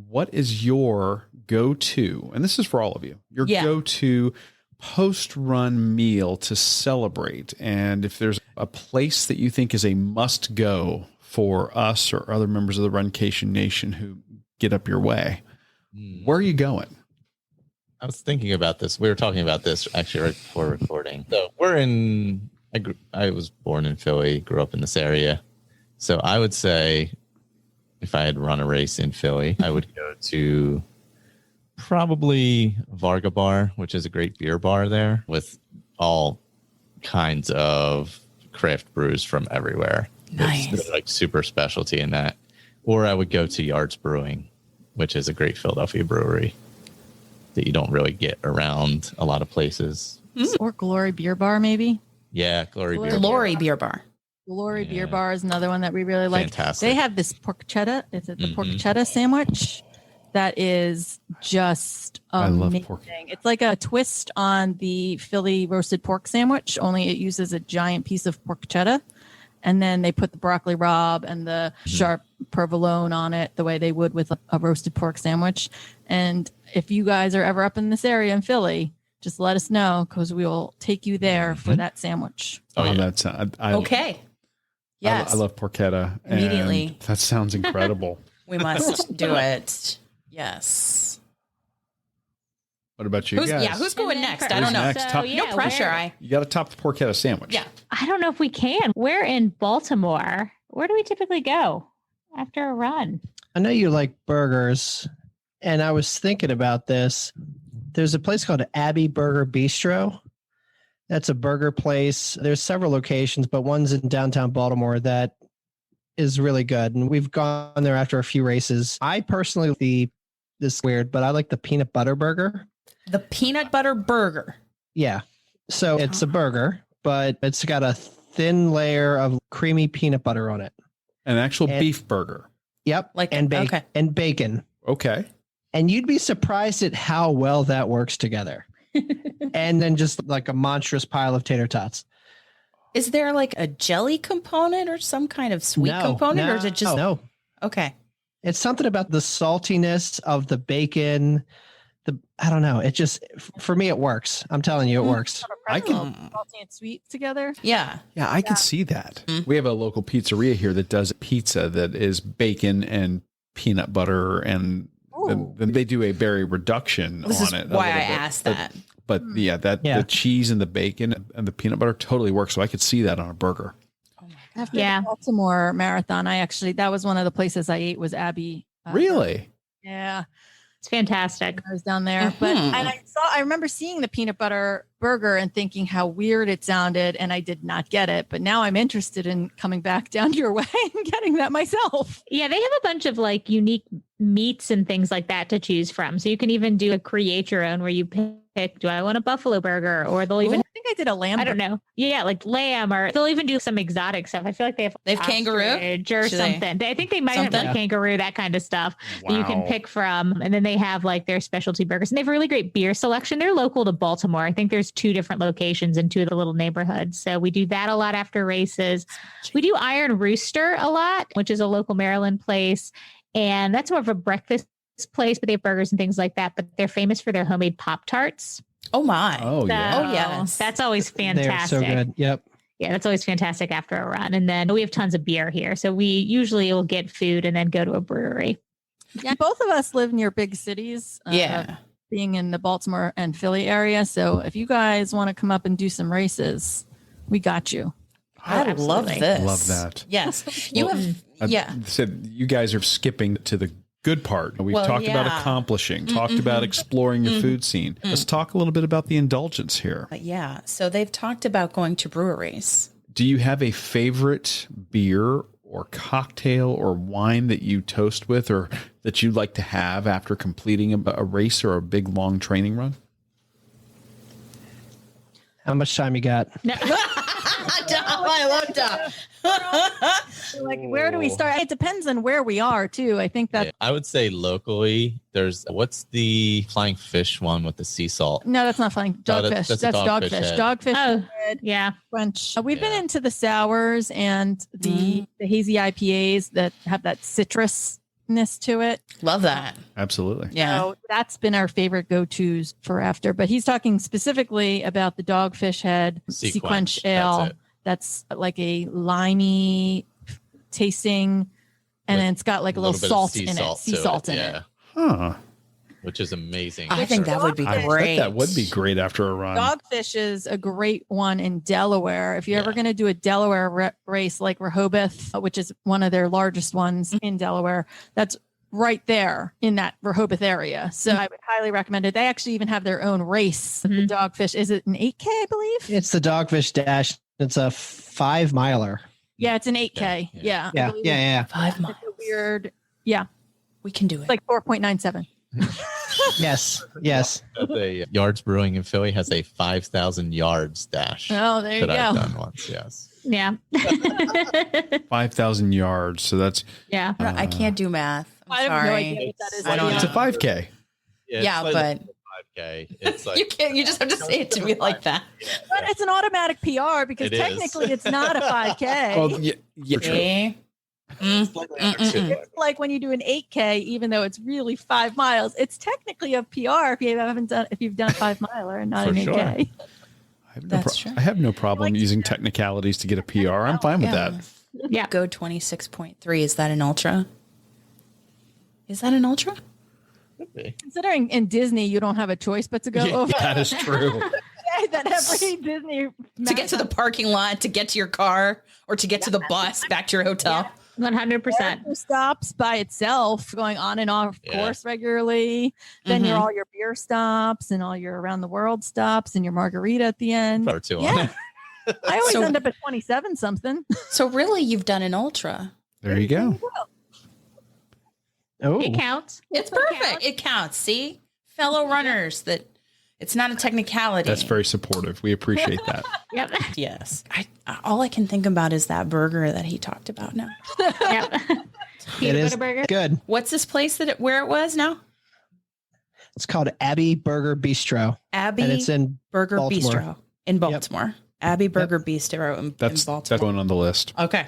what is your go-to, and this is for all of you, your go-to post-run meal to celebrate? And if there's a place that you think is a must-go for us or other members of the Runcation Nation who get up your way, where are you going? I was thinking about this. We were talking about this actually right before recording. So I was born in Philly, grew up in this area. So I would say if I had run a race in Philly, I would go to probably Varga Bar, which is a great beer bar there with all kinds of craft brews from everywhere. Nice. It's like super specialty in that. Or I would go to Yards Brewing, which is a great Philadelphia brewery that you don't really get around a lot of places. Or Glory Beer Bar, maybe. Yeah, Glory Beer Bar. Glory Beer Bar. Glory Beer Bar is another one that we really like. Fantastic. They have this porchetta. Is it the porchetta sandwich? That is just amazing. I love pork. It's like a twist on the Philly roasted pork sandwich, only it uses a giant piece of porchetta. And then they put the broccoli rabe and the sharp provolone on it the way they would with a roasted pork sandwich. And if you guys are ever up in this area in Philly, just let us know, because we will take you there for that sandwich. Oh, yeah. That's okay. Yes. I love porchetta. Immediately. And that sounds incredible. We must do it. Yes. What about you guys? Who's going next? Who's I don't know. next? No pressure. You got to top the porchetta sandwich. Yeah. I don't know if we can. We're in Baltimore. Where do we typically go after a run? I know you like burgers, and I was thinking about this. There's a place called Abbey Burger Bistro. That's a burger place. There's several locations, but one's in downtown Baltimore that is really good. And we've gone there after a few races. I personally, this is weird, but I like the peanut butter burger. The peanut butter burger. Yeah. So it's a burger, but it's got a thin layer of creamy peanut butter on it. An actual beef burger. Yep. And bacon. Okay. And you'd be surprised at how well that works together. And then just like a monstrous pile of tater tots. Is there like a jelly component or some kind of sweet component? Or is it just... No. Okay. It's something about the saltiness of the bacon. I don't know. It just, for me, it works. I'm telling you, it works. Salty and sweet together. Yeah. Yeah, I can see that. We have a local pizzeria here that does pizza that is bacon and peanut butter, and then they do a berry reduction This on is it. why I asked that. But the cheese and the bacon and the peanut butter totally works. So I could see that on a burger. After the Baltimore Marathon, that was one of the places I ate was Abbey. Really? Yeah. It's fantastic. I was down there, but I remember seeing the peanut butter burger and thinking how weird it sounded, and I did not get it. But now I'm interested in coming back down your way and getting that myself. Yeah, they have a bunch of like unique meats and things like that to choose from. So you can even do a create your own where you pick, do I want a buffalo burger? Or they'll even, I think I did a lamb. I don't know. Yeah, like lamb, or they'll even do some exotic stuff. I feel like they have kangaroo or something. I think they might have like kangaroo, that kind of stuff that you can pick from. And then they have like their specialty burgers, and they have a really great beer selection. They're local to Baltimore. I think there's 2 different locations in 2 of the little neighborhoods. So we do that a lot after races. We do Iron Rooster a lot, which is a local Maryland place. And that's more of a breakfast place, but they have burgers and things like that. But they're famous for their homemade Pop-Tarts. Oh, my. Oh, yeah. Oh, yes. That's always fantastic. They're so good. Yep. Yeah, that's always fantastic after a run. And then we have tons of beer here. So we usually will get food and then go to a brewery. Yeah, both of us live near big cities. Being in the Baltimore and Philly area. So if you guys want to come up and do some races, we got you. I love this. Love that. Yes. You have, Said you guys are skipping to the good part. We've talked about accomplishing, talked about exploring your food scene. Let's talk a little bit about the indulgence here. Yeah. So they've talked about going to breweries. Do you have a favorite beer or cocktail or wine that you toast with or that you like to have after completing a race or a big, long training run? How much time you got? No. I love that. Like, where do we start? It depends on where we are, too. I think that. I would say locally, what's the flying fish one with the sea salt? No, that's not flying. Dogfish. That's That's dogfish dogfish. head. Dogfish. Oh, head, yeah. French. We've been into the sours and the hazy IPAs that have that citrusness to it. Love that. Absolutely. Yeah. So that's been our favorite go-tos for after. But he's talking specifically about the Dogfish Head Sequench Ale. That's like a limey tasting, and then it's got like a little salt in it. Sea salt in it. Huh. Which is amazing. I think that would be I great. bet that would be great after a run. Dogfish is a great one in Delaware. If you're ever going to do a Delaware race like Rehoboth, which is one of their largest ones in Delaware, that's right there in that Rehoboth area. So I would highly recommend it. They actually even have their own race. The Dogfish. Is it an 8K, I believe? It's the Dogfish Dash. It's a 5 miler. Yeah, it's an 8K. Yeah. Yeah. 5 miles. It's a weird. Yeah. We can do it. It's like 4.97. Yes. The Yards Brewing in Philly has a 5,000 yards dash. Oh, there you that I've go. done once. Yes. Yeah. 5,000 yards. So that's Yeah. I can't do math. I have no idea what that is. I don't it's a know. 5K. Yeah, it's but 5K. It's like you can't. You just have to say it to me like that. But it's an automatic PR because It is. technically it's not a 5K. Well, yeah, Okay. It's like when you do an 8K, even though it's really 5 miles, it's technically a PR if you've done a 5 miler and not For an sure. 8K. That's true. I have no problem using technicalities to get a PR. I'm fine with that. Yeah. Go 26.3. Is that an ultra? Is that an ultra? Considering in Disney you don't have a choice but to go over That is true. that every Disney To get to the parking lot, to get to your car, or to get to the bus back to your hotel. 100%. stops by itself, going on and off course regularly. Then you're all your beer stops and all your around the world stops and your margarita at the end. or two on it. I always So- end up at 27 something. So really, you've done an ultra. There you go. Oh, It counts. It's perfect. It counts. See, fellow runners, that it's not a technicality. That's very supportive. We appreciate that. Yep. Yes. All I can think about is that burger that he talked about now. Yep. it Peanut is butter burger. good. What's this place where it was now? It's called Abbey Burger Bistro, Abbey and it's in Burger Baltimore. Bistro in Baltimore. Abbey Burger Bistro in That's Baltimore. going on the list. Okay.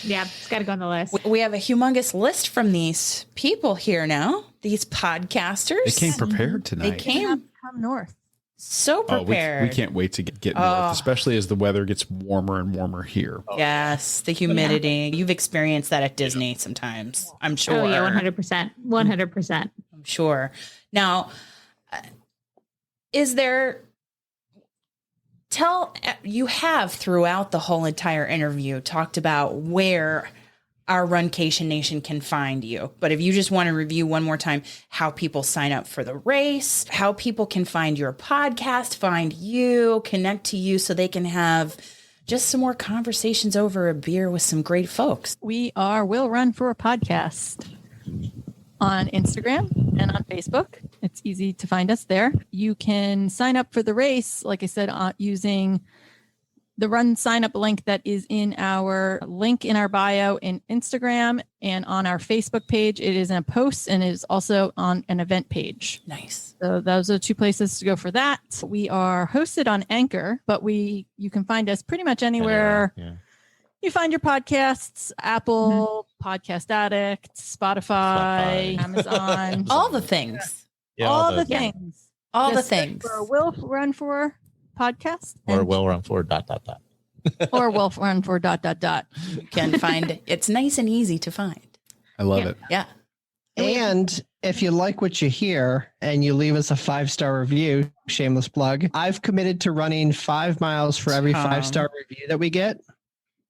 Yeah. It's got to go on the list. We have a humongous list from these people here now. These podcasters. They came prepared They tonight. came Come north. so Oh, prepared. we can't wait to get north, especially as the weather gets warmer and warmer here. Yes, the humidity. You've experienced that at Disney sometimes, I'm sure. Oh, yeah. 100%. 100%. I'm sure. Now, is there, you have throughout the whole entire interview talked about where our Runcation Nation can find you. But if you just want to review one more time how people sign up for the race, how people can find your podcast, find you, connect to you so they can have just some more conversations over a beer with some great folks. We are Will Run for a Podcast. on Instagram and on Facebook. It's easy to find us there. You can sign up for the race, like I said, using the run sign up link that is in our link in our bio in Instagram and on our Facebook page. It is in a post and it is also on an event page. Nice. So those are 2 places to go for that. We are hosted on Anchor, but you can find us pretty much anywhere. Yeah. You find your podcasts, Apple, Podcast Addict, Spotify, Amazon, All the things. Yeah, all the things. All the Just search things. for Will Run For podcast. Or and- will run for ... or Will Run For ... You can find it's nice and easy to find. I love it. Yeah. And if you like what you hear and you leave us a 5-star review, shameless plug, I've committed to running 5 miles for every Tom. 5-star review that we get.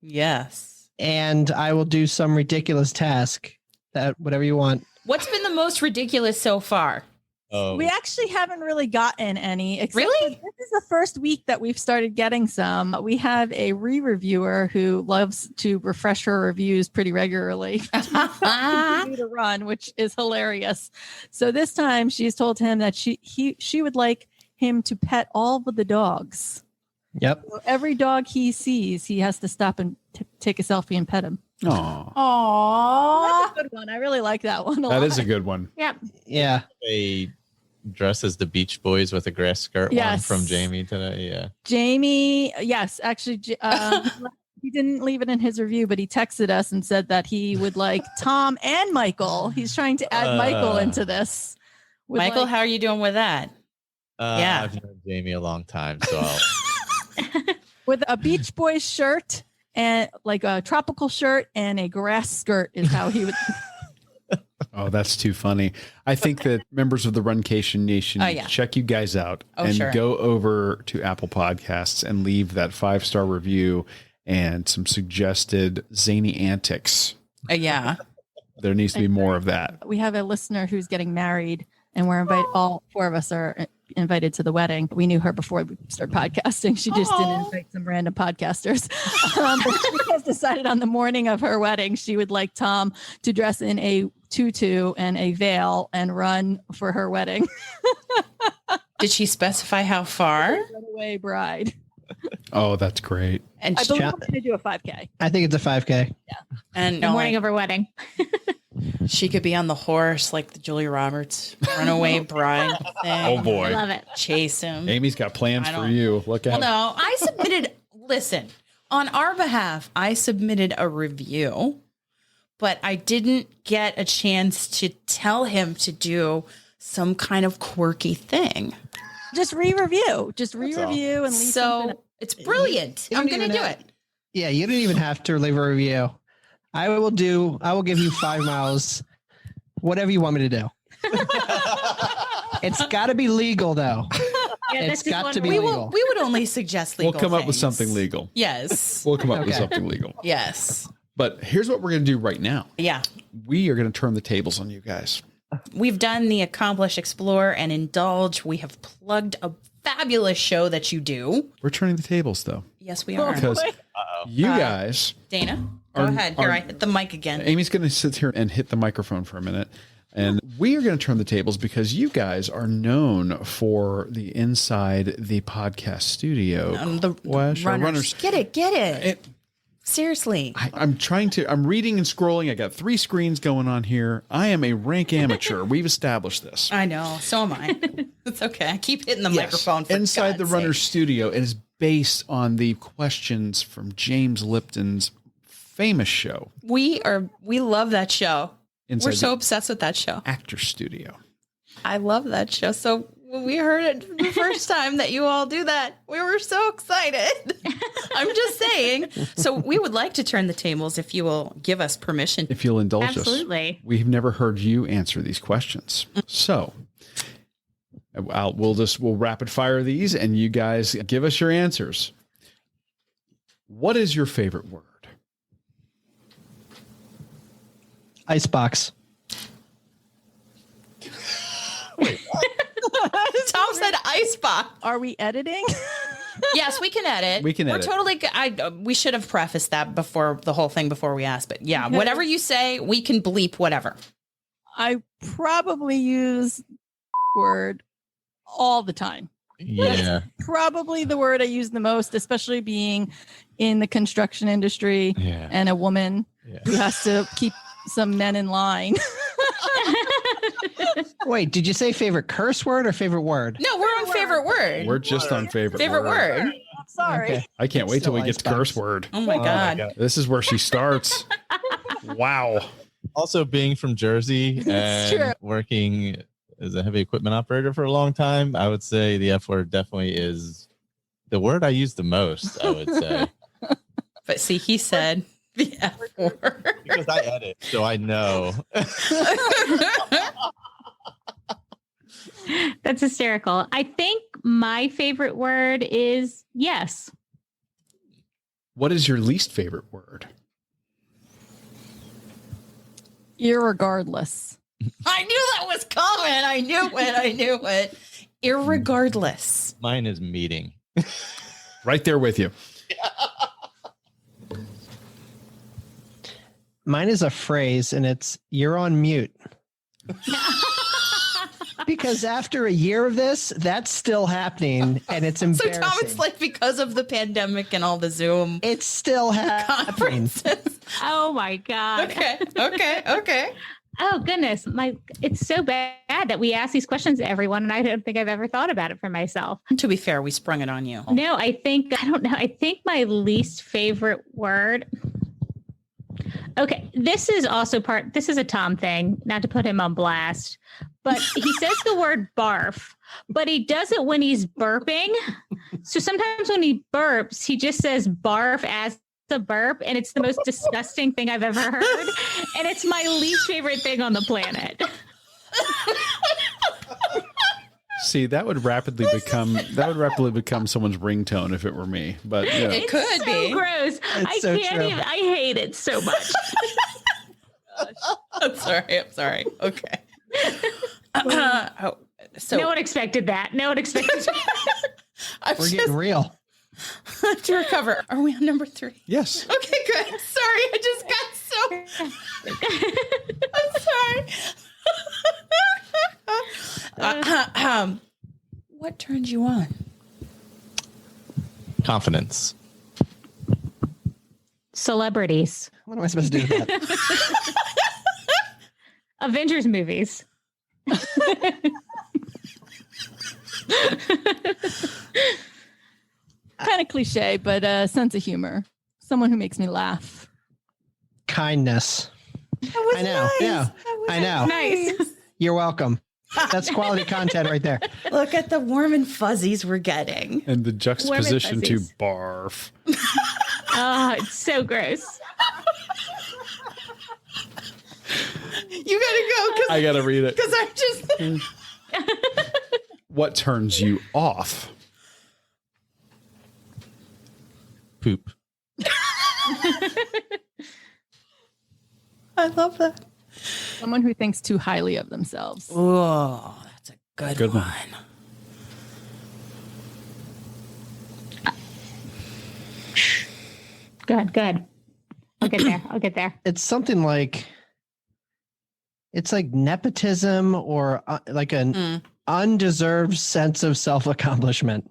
Yes. And I will do some ridiculous task that whatever you want. What's been the most ridiculous so far? Oh, We actually haven't really gotten any. Except Really? for this is the first week that we've started getting some. We have a re-reviewer who loves to refresh her reviews pretty regularly to run, which is hilarious. So this time she's told him that she would like him to pet all of the dogs. Yep. So every dog he sees, he has to stop and take a selfie and pet him. Aw, Aww. That's a good one. I really like that one a lot. that is a good one. Yep. Yeah. a dress as the Beach Boys with a grass skirt Yes. one from Jamie today. Yeah. Jamie, yes, actually, he didn't leave it in his review, but he texted us and said that he would like Tom and Michael. He's trying to add Michael into this. Would Michael, like- how are you doing with that? Yeah. I've known Jamie a long time, so I'll, with a Beach Boys shirt and like a tropical shirt and a grass skirt is how he would. Oh, that's too funny. I think that members of the Runcation Nation Oh, yeah. check you guys out Oh, and sure. go over to Apple Podcasts and leave that 5-star review and some suggested zany antics. Yeah. There needs to be more of that. We have a listener who's getting married, and we're invited. All 4 of us are invited to the wedding. We knew her before we started podcasting. She just didn't Aw. invite some random podcasters. But she has decided on the morning of her wedding, she would like Tom to dress in a tutu and a veil and run for her wedding. Did she specify how far? Runaway bride. Oh, that's great. And I she, believe we're going to do a 5K. I think it's a 5K. and The morning of her wedding. she could be on the horse like the Julia Roberts runaway bride thing. Oh, boy. I love it. Chase him. Amy's got plans I for don't- you. Look Well, out. no, I submitted, listen, on our behalf, I submitted a review, but I didn't get a chance to tell him to do some kind of quirky thing. Just re-review. Just re-review and leave something. So it's brilliant. You I'm don't going to even do have- it. Yeah, you don't even have to leave a review. I will give you 5 miles, whatever you want me to do. It's got to be legal, though. Yeah, It's this is got one to be where- legal. We would only suggest legal We'll come up with things. something legal. Yes. We'll come up with Okay. something legal. Yes. But here's what we're going to do right now. Yeah. We are going to turn the tables on you guys. We've done the Accomplish, Explore, and Indulge. We have plugged a fabulous show that you do. We're turning the tables, though, Yes, we are. because you guys, Dana, go Are- ahead. Here, are- I hit the mic again. Amy's going to sit here and hit the microphone for a minute. And we are going to turn the tables because you guys are known for the inside the podcast studio. The question. runners. Get it. It- Seriously. I'm reading and scrolling. I got 3 screens going on here. I am a rank amateur. We've established this. I know. So am I. It's okay. I keep hitting the Yes. microphone. For Inside the God's Runner's sake. studio. It is based on the questions from James Lipton's famous show, We love that show. Inside We're so the obsessed with that show. Actor Studio. I love that show. So when we heard it the first time that you all do that, we were so excited. I'm just saying. So we would like to turn the tables if you will give us permission. If you'll indulge us. Absolutely. We've never heard you answer these questions. So we'll rapid fire these and you guys give us your answers. What is your favorite word? Icebox. Tom said icebox. Are we editing? Yes, we can edit. We can edit. We're totally good. We should have prefaced that before the whole thing before we asked. But yeah, whatever you say, we can bleep whatever. I probably use word all the time. Yeah. Probably the word I use the most, especially being in the construction industry Yeah. and a woman who has to keep some men in line. Wait, did you say favorite curse word or favorite word? No, we're on favorite word. We're just on favorite word. I'm sorry. Okay. I can't wait till we get to Still curse word. Oh my God. This is where she starts. Wow. Also, being from Jersey true. and working as a heavy equipment operator for a long time, I would say the F word definitely is the word I use the most, I would say. But see, he said the F word. Because I edit, so I know. That's hysterical. I think my favorite word is yes. What is your least favorite word? Irregardless. I knew that was coming. I knew it. Irregardless. Mine is meeting. Right there with you. Mine is a phrase, and it's "you're on mute." Because after a year of this, that's still happening, and it's So embarrassing. Tom, it's like because of the pandemic and all the Zoom It's still happening. conferences. Oh my God. Okay. Oh goodness. It's so bad that we ask these questions to everyone, and I don't think I've ever thought about it for myself. To be fair, we sprung it on you. No, I don't know. I think my least favorite word. Okay, this is a Tom thing, not to put him on blast, but he says the word barf, but he does it when he's burping. So sometimes when he burps, he just says barf as the burp, and it's the most disgusting thing I've ever heard. And it's my least favorite thing on the planet. See, that would rapidly become someone's ringtone if it were me. But yeah. It could so be. Gross. I so can't true. even. I hate it so much. I'm sorry. Okay. So No one expected that. No one expected that. I'm We're just getting real. to recover. Are we on number 3? Yes. Okay, good. Sorry, I just got so. I'm sorry. What turns you on? Confidence. Celebrities. What am I supposed to do with that? Avengers movies. Kind of cliche, but a sense of humor. Someone who makes me laugh. Kindness. I know. nice. Yeah, I know. Nice. You're welcome. That's quality content right there. Look at the warm and fuzzies we're getting. And the juxtaposition to fuzzies. barf. Oh, it's so gross. You gotta go I gotta read it. because I'm just. What turns you off? Poop. I love that. Someone who thinks too highly of themselves. Oh, that's a good one. Good. I'll get there. It's something like, it's like nepotism or like an undeserved sense of self-accomplishment.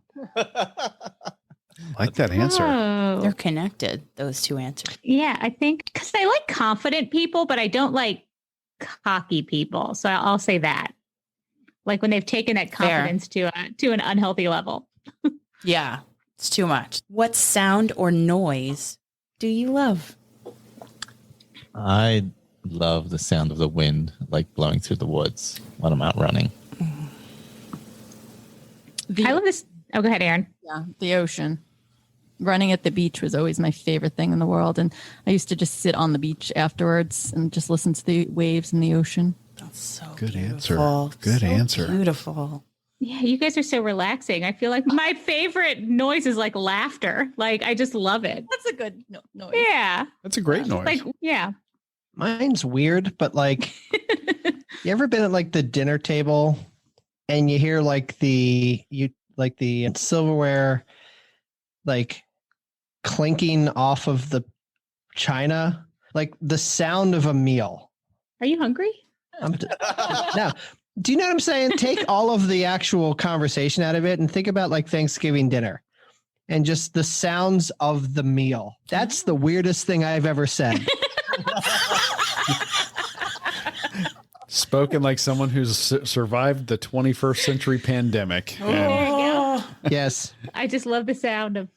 Like that answer. Oh. They're connected, those two answers. Yeah, I think because I like confident people, but I don't like cocky people. So I'll say that. Like when they've taken that confidence to an unhealthy level. Yeah, it's too much. What sound or noise do you love? I love the sound of the wind, like blowing through the woods when I'm out running. I love this. Oh, go ahead, Erin. Yeah, the ocean. Running at the beach was always my favorite thing in the world. And I used to just sit on the beach afterwards and just listen to the waves in the ocean. That's so Good beautiful. answer. Good So answer. Beautiful. Yeah, you guys are so relaxing. I feel like my favorite noise is like laughter. Like I just love it. That's a good noise. Yeah. That's a great noise. Like, yeah. Mine's weird, but like, you ever been at like the dinner table and you hear like the silverware like clinking off of the china, like the sound of a meal. Are you hungry? Now, do you know what I'm saying? Take all of the actual conversation out of it and think about like Thanksgiving dinner and just the sounds of the meal. That's the weirdest thing I've ever said. Spoken like someone who's survived the 21st century pandemic. And Yes. I just love the sound of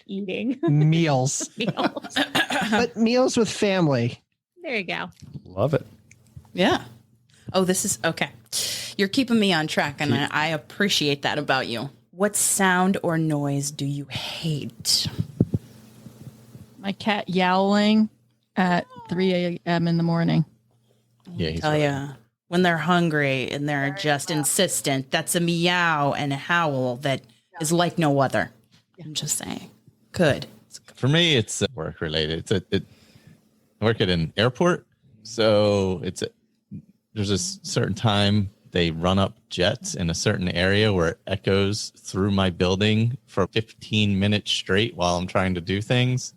eating Meals. meals. But meals with family. There you go. love it. Yeah. Oh, this is okay. You're keeping me on track, and I appreciate that about you. What sound or noise do you hate? My cat yowling at 3 a.m. in the morning. Yeah, he's Tell ya, when they're hungry and they're just insistent, that's a meow and a howl that is like no other. I'm just saying. Good. For me, it's work related. I work at an airport, so there's a certain time they run up jets in a certain area where it echoes through my building for 15 minutes straight while I'm trying to do things.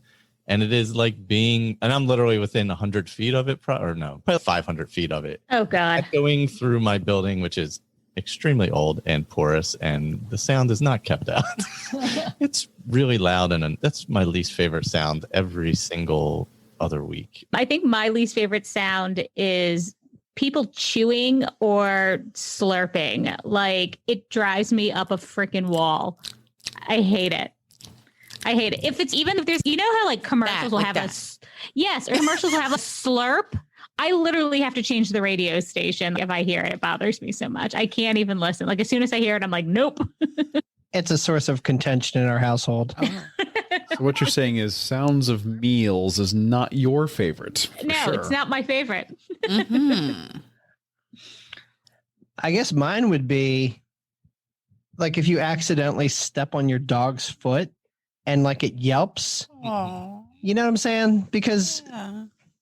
And it is like and I'm literally within 100 feet of it, probably 500 feet of it. Oh, God. Echoing through my building, which is extremely old and porous, and the sound is not kept out. It's really loud, and that's my least favorite sound every single other week. I think my least favorite sound is people chewing or slurping. Like, it drives me up a freaking wall. I hate it. If there's, you know how like commercials will have yes, or commercials will have a slurp. I literally have to change the radio station if I hear it. It bothers me so much. I can't even listen. Like, as soon as I hear it, I'm like, nope. It's a source of contention in our household. So what you're saying is sounds of meals is not your favorite. No, sure. It's not my favorite. Mm-hmm. I guess mine would be like if you accidentally step on your dog's foot and like it yelps. Aww. You know what I'm saying? Because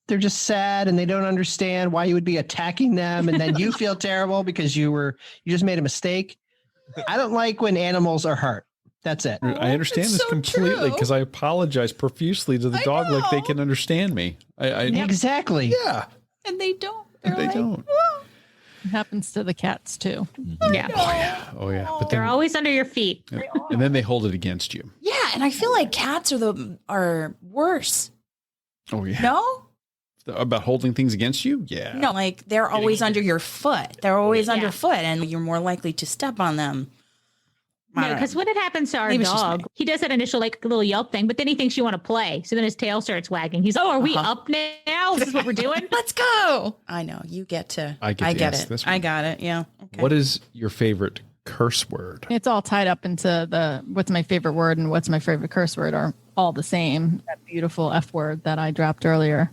they're just sad and they don't understand why you would be attacking them, and then you feel terrible because you just made a mistake. I don't like when animals are hurt. That's it. I understand It's this so completely because I apologize profusely to the dog like they know. can understand me. Exactly. Yeah. And they don't. They don't. It happens to the cats too. Yeah. Oh, yeah. But They're always under your feet. and then they hold it against you. Yeah, and I feel like cats are worse. Oh, yeah. No? About holding things against you? Yeah. No, like they're always under your foot. They're always underfoot, and you're more likely to step on them. No, because when it happens to our Maybe it's just dog, me. he does that initial like little yelp thing, but then he thinks you want to play. So then his tail starts wagging. He's, are we up now? Is this what we're doing? Let's go. I know. You get to. I get to ask it. this one. I got it. Yeah. Okay. What is your favorite curse word? It's all tied up into what's my favorite word and what's my favorite curse word are all the same. That beautiful F word that I dropped earlier.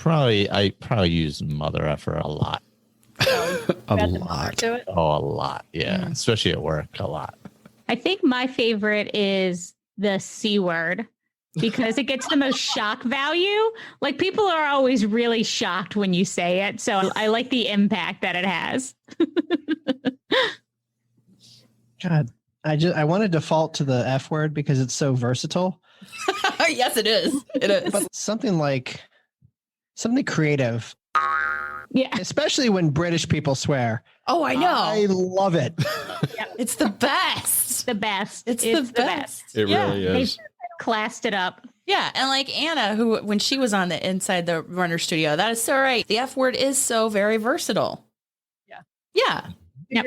I probably use mother effer a lot. A lot. Oh, a lot. Yeah. Especially at work, a lot. I think my favorite is the C word because it gets the most shock value. Like, people are always really shocked when you say it. So I like the impact that it has. God, I want to default to the F word because it's so versatile. Yes, it is. It is. But something creative. Yeah. Especially when British people swear. Oh, I know. I love it. It's the best. The best. It's the best. It really is. They've classed it up. Yeah, and like Anna, who when she was on the Inside the Runner Studio, that is so right. The F word is so very versatile. Yeah. Yeah. Yep.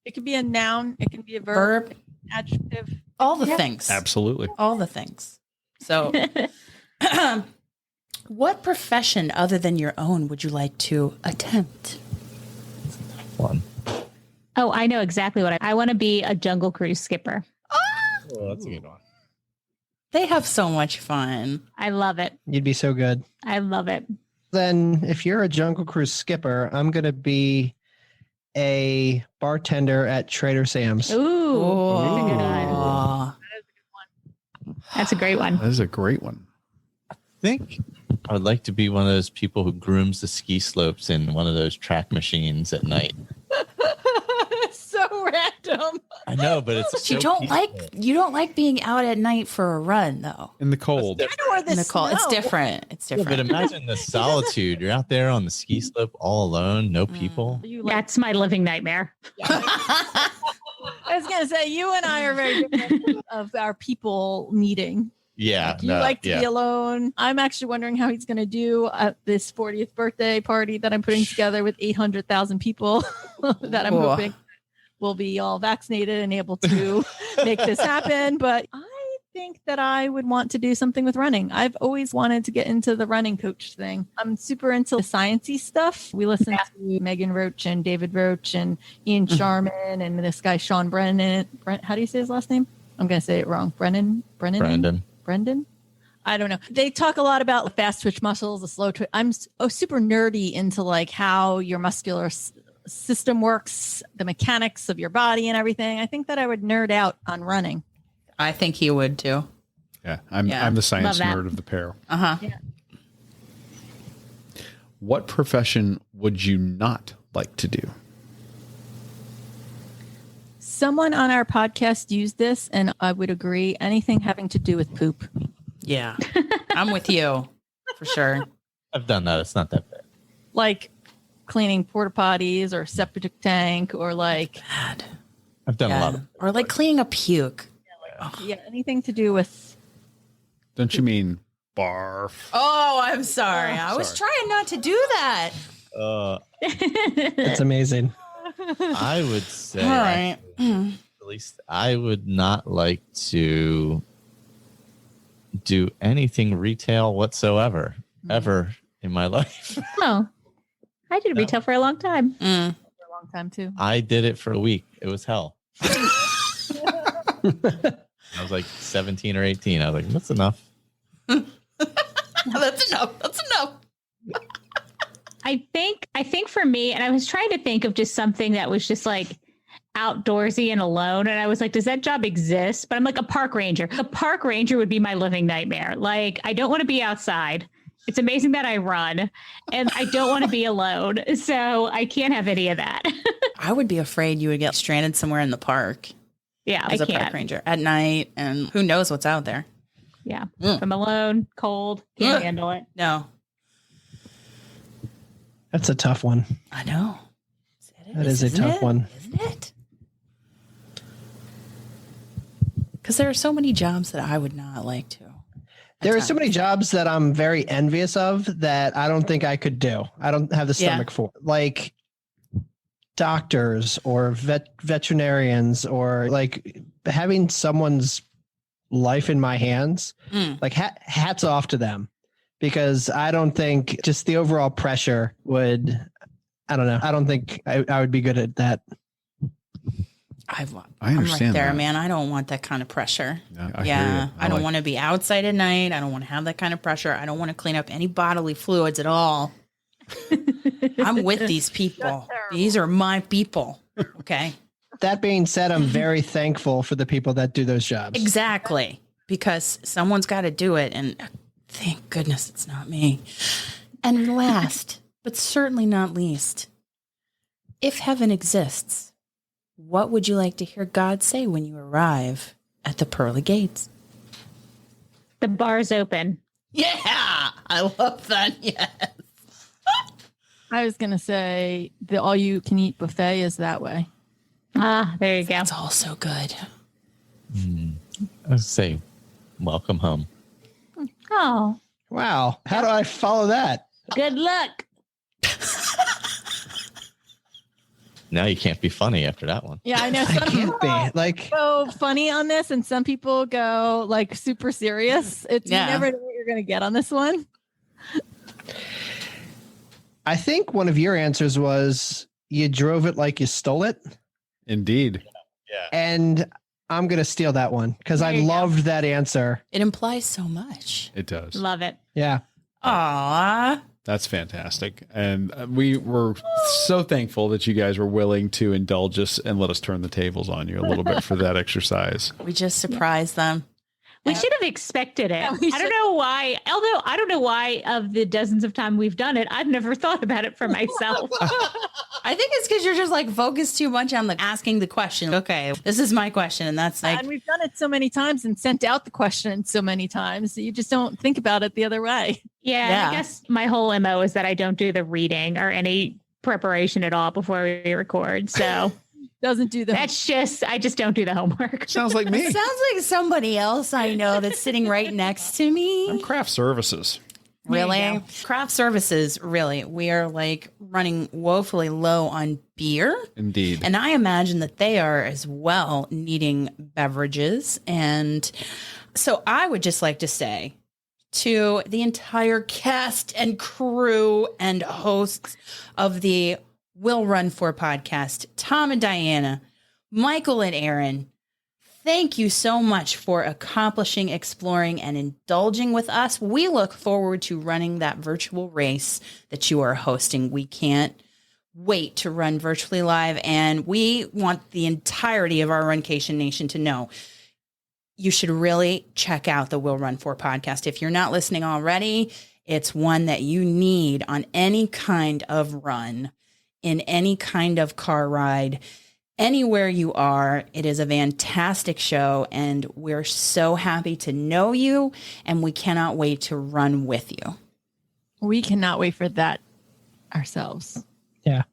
It could be a noun. It can be a verb. Adjective. All the things. Absolutely. All the things. So, what profession other than your own would you like to attempt? One. Oh, I know exactly what I want to be a Jungle Cruise skipper. Oh, that's a good one. They have so much fun. I love it. You'd be so good. I love it. Then if you're a Jungle Cruise skipper, I'm going to be a bartender at Trader Sam's. Ooh. That's a good one. Oh. That's a great one. That is a great one. I think I would like to be one of those people who grooms the ski slopes in one of those track machines at night. So random. I know, but it's But you so don't like being out at night for a run though. In the cold. In the cold. It's different. It's Yeah, different. but imagine the solitude. You're out there on the ski slope all alone, no people. That's my living nightmare. I was gonna say you and I are very different of our people meeting. Yeah. You like to be alone. I'm actually wondering how he's going to do at this 40th birthday party that I'm putting together with 800,000 people that I'm hoping will be all vaccinated and able to make this happen. But I think that I would want to do something with running. I've always wanted to get into the running coach thing. I'm super into the sciencey stuff. We listen to Megan Roach and David Roach and Ian Sharman and this guy, Sean Brennan. How do you say his last name? I'm going to say it wrong. Brendan. I don't know. They talk a lot about fast twitch muscles, the slow twitch. I'm super nerdy into like how your muscular system works, the mechanics of your body and everything. I think that I would nerd out on running. I think he would too. Yeah, I'm the science nerd of the pair. Yeah. What profession would you not like to do? Someone on our podcast used this, and I would agree. Anything having to do with poop. Yeah. I'm with you for sure. I've done that. It's not that bad. Like cleaning porta potties or septic tank or like Bad. I've done a lot of or like cleaning a puke. yeah, anything to do with. Don't you mean barf? Oh, I'm sorry. I was trying not to do that. That's amazing. I would say, All right. at least I would not like to do anything retail whatsoever, ever in my life. Oh, I did retail for a long time. For a long time too. I did it for a week. It was hell. I was like 17 or 18. I was like, that's enough. That's enough. That's enough. I think for me, and I was trying to think of just something that was just like outdoorsy and alone. And I was like, does that job exist? But I'm like a park ranger. A park ranger would be my living nightmare. Like, I don't want to be outside. It's amazing that I run and I don't want to be alone. So I can't have any of that. I would be afraid you would get stranded somewhere in the park. Yeah, As a park ranger at night, and who knows what's out there. Yeah. If I'm alone, cold, can't handle it. No. That's a tough one. I know. That is a tough one. Isn't it? Because there are so many jobs that I would not like to. There are so many jobs that I'm very envious of that I don't think I could do. I don't have the stomach for, like doctors or veterinarians, or like having someone's life in my hands. Like hats off to them, because I don't think just the overall pressure would, I don't know. I don't think I would be good at that. I understand I'm right there, that. man. I don't want that kind of pressure. I hear you. I don't want to be outside at night. I don't want to have that kind of pressure. I don't want to clean up any bodily fluids at all. I'm with these people. These are my people. Okay. That being said, I'm very thankful for the people that do those jobs. Exactly. Because someone's got to do it. And thank goodness it's not me. And last, but certainly not least, if heaven exists, what would you like to hear God say when you arrive at the pearly gates? The bar's open. Yeah, I love that. Yes. I was going to say the all-you-can-eat buffet is that way. Ah, there you go. It's all so good. I would say, welcome home. Oh, Wow. How do I follow that? good luck. Now you can't be funny after that one. Yeah, I know. I Some can't people be like, go funny on this, and some people go like super serious. You never know what you're going to get on this one. I think one of your answers was you drove it like you stole it. Indeed. Yeah. And I'm going to steal that one because I There you go. loved that answer. It implies so much. It does. Love it. Yeah. Aw. That's fantastic. And we were so thankful that you guys were willing to indulge us and let us turn the tables on you a little bit for that exercise. We just surprised them. We should have expected it. Yeah, we I don't know why. Although I don't know why of the dozens of times we've done it, I've never thought about it for myself. I think it's because you're just like focused too much on asking the question. Okay, this is my question. And that's like, and we've done it so many times and sent out the question so many times that you just don't think about it the other way. Yeah. I guess my whole MO is that I don't do the reading or any preparation at all before we record. So doesn't do that. I just don't do the homework. Sounds like me. sounds like somebody else I know that's sitting right next to me. I'm craft services. Really? Craft services, really. We are running woefully low on beer. Indeed. And I imagine that they are as well needing beverages. And so I would just like to say to the entire cast and crew and hosts of the Will Run For podcast, Tom and Diana, Michael and Erin, thank you so much for accomplishing, exploring, and indulging with us. We look forward to running that virtual race that you are hosting. We can't wait to run virtually live, and we want the entirety of our Runcation Nation to know you should really check out the Will Run For podcast. If you're not listening already, it's one that you need on any kind of run, in any kind of car ride. Anywhere you are, it is a fantastic show, and we're so happy to know you, and we cannot wait to run with you. We cannot wait for that ourselves. Yeah.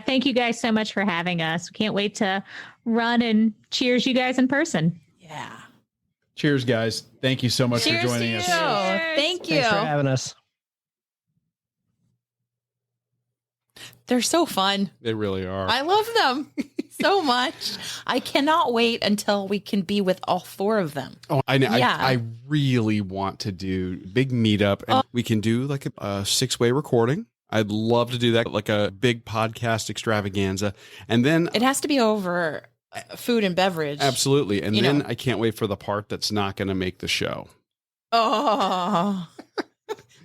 Thank you guys so much for having us. We can't wait to run and cheers you guys in person. Yeah. Cheers, guys. Thank you so much Cheers for joining to us. you. Thank you. Thanks for having us. They're so fun. They really are. I love them so much. I cannot wait until we can be with all four of them. Oh, I know. Yeah. I really want to do big meetup, and we can do like a 6-way recording. I'd love to do that, like a big podcast extravaganza. And then It has to be over food and beverage. absolutely. And You then know. I can't wait for the part that's not going to make the show. Oh,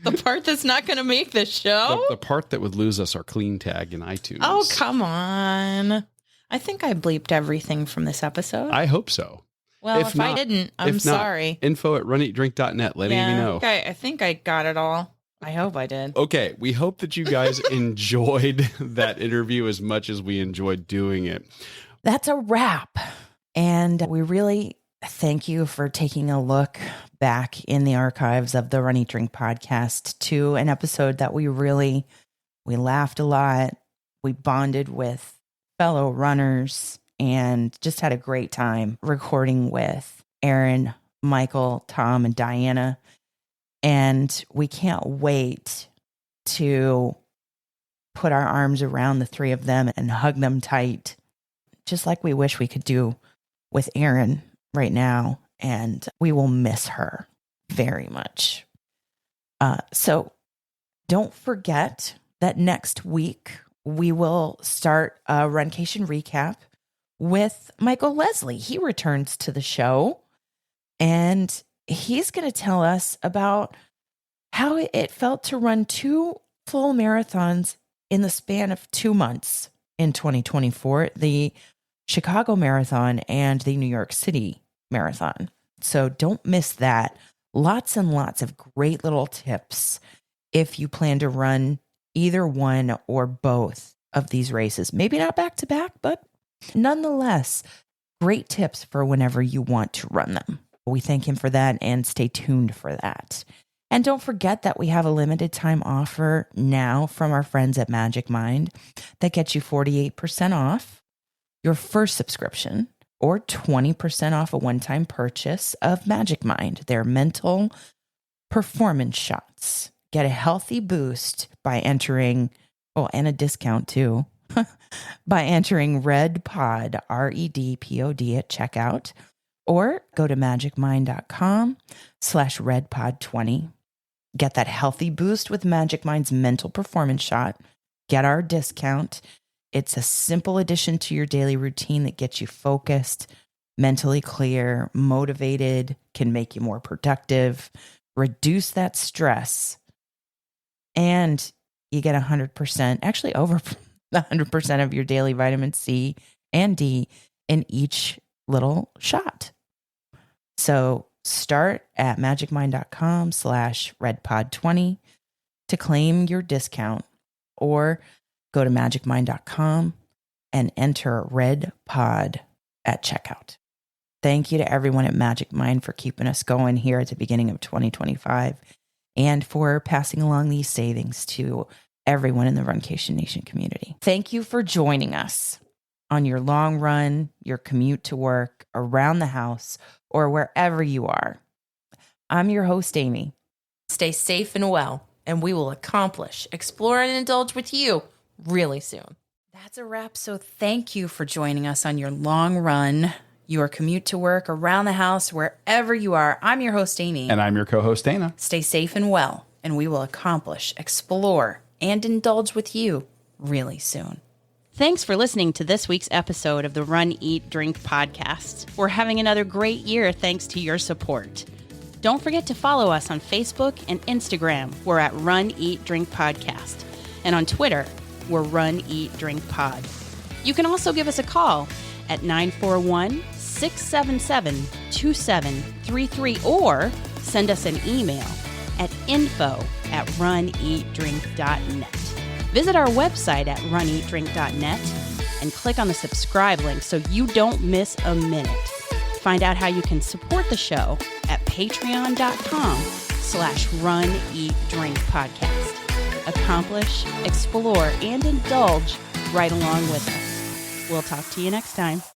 the part that's not going to make the show? The part that would lose us our clean tag in iTunes. Oh, come on. I think I bleeped everything from this episode. I hope so. Well, if if not- I didn't, I'm If not, sorry. info@runeatdrink.net. Let me know. Okay, I think I got it all. I hope I did. Okay, we hope that you guys enjoyed that interview as much as we enjoyed doing it. That's a wrap. And we really thank you for taking a look back in the archives of the Run Eat Drink podcast to an episode that we laughed a lot. We bonded with fellow runners and just had a great time recording with Erin, Michael, Tom, and Diana. And we can't wait to put our arms around the three of them and hug them tight, just like we wish we could do with Erin right now. And we will miss her very much. So don't forget that next week we will start a Runcation recap with Michael Leslie. He returns to the show, and he's going to tell us about how it felt to run 2 full marathons in the span of 2 months in 2024, the Chicago Marathon and the New York City Marathon. So don't miss that. Lots and lots of great little tips if you plan to run either one or both of these races. Maybe not back to back, but nonetheless, great tips for whenever you want to run them. We thank him for that, and stay tuned for that. And don't forget that we have a limited time offer now from our friends at Magic Mind that gets you 48% off your first subscription or 20% off a one-time purchase of Magic Mind, their mental performance shots. Get a healthy boost by entering, and a discount too, by entering REDPOD, REDPOD at checkout, or go to magicmind.com/RedPod20. Get that healthy boost with Magic Mind's mental performance shot. Get our discount. It's a simple addition to your daily routine that gets you focused, mentally clear, motivated, can make you more productive, reduce that stress, and you get 100%, actually over 100% of your daily vitamin C and D in each little shot. So start at magicmind.com/RedPod20 to claim your discount, or go to magicmind.com and enter Red Pod at checkout. Thank you to everyone at Magic Mind for keeping us going here at the beginning of 2025 and for passing along these savings to everyone in the Runcation Nation community. Thank you for joining us on your long run, your commute to work, around the house, or wherever you are. I'm your host, Amy. Stay safe and well, and we will accomplish, explore, and indulge with you really soon. That's a wrap. So thank you for joining us on your long run, your commute to work, around the house, wherever you are. I'm your host, Amy. And I'm your co-host, Dana. Stay safe and well, and we will accomplish, explore, and indulge with you really soon. Thanks for listening to this week's episode of the Run, Eat, Drink podcast. We're having another great year thanks to your support. Don't forget to follow us on Facebook and Instagram. We're at Run, Eat, Drink Podcast. And on Twitter, we're Run, Eat, Drink Pod. You can also give us a call at 941-677-2733 or send us an email at info@runeatdrink.net. Visit our website at runeatdrink.net and click on the subscribe link so you don't miss a minute. Find out how you can support the show at patreon.com/runeatdrinkpodcast. Accomplish, explore, and indulge right along with us. We'll talk to you next time.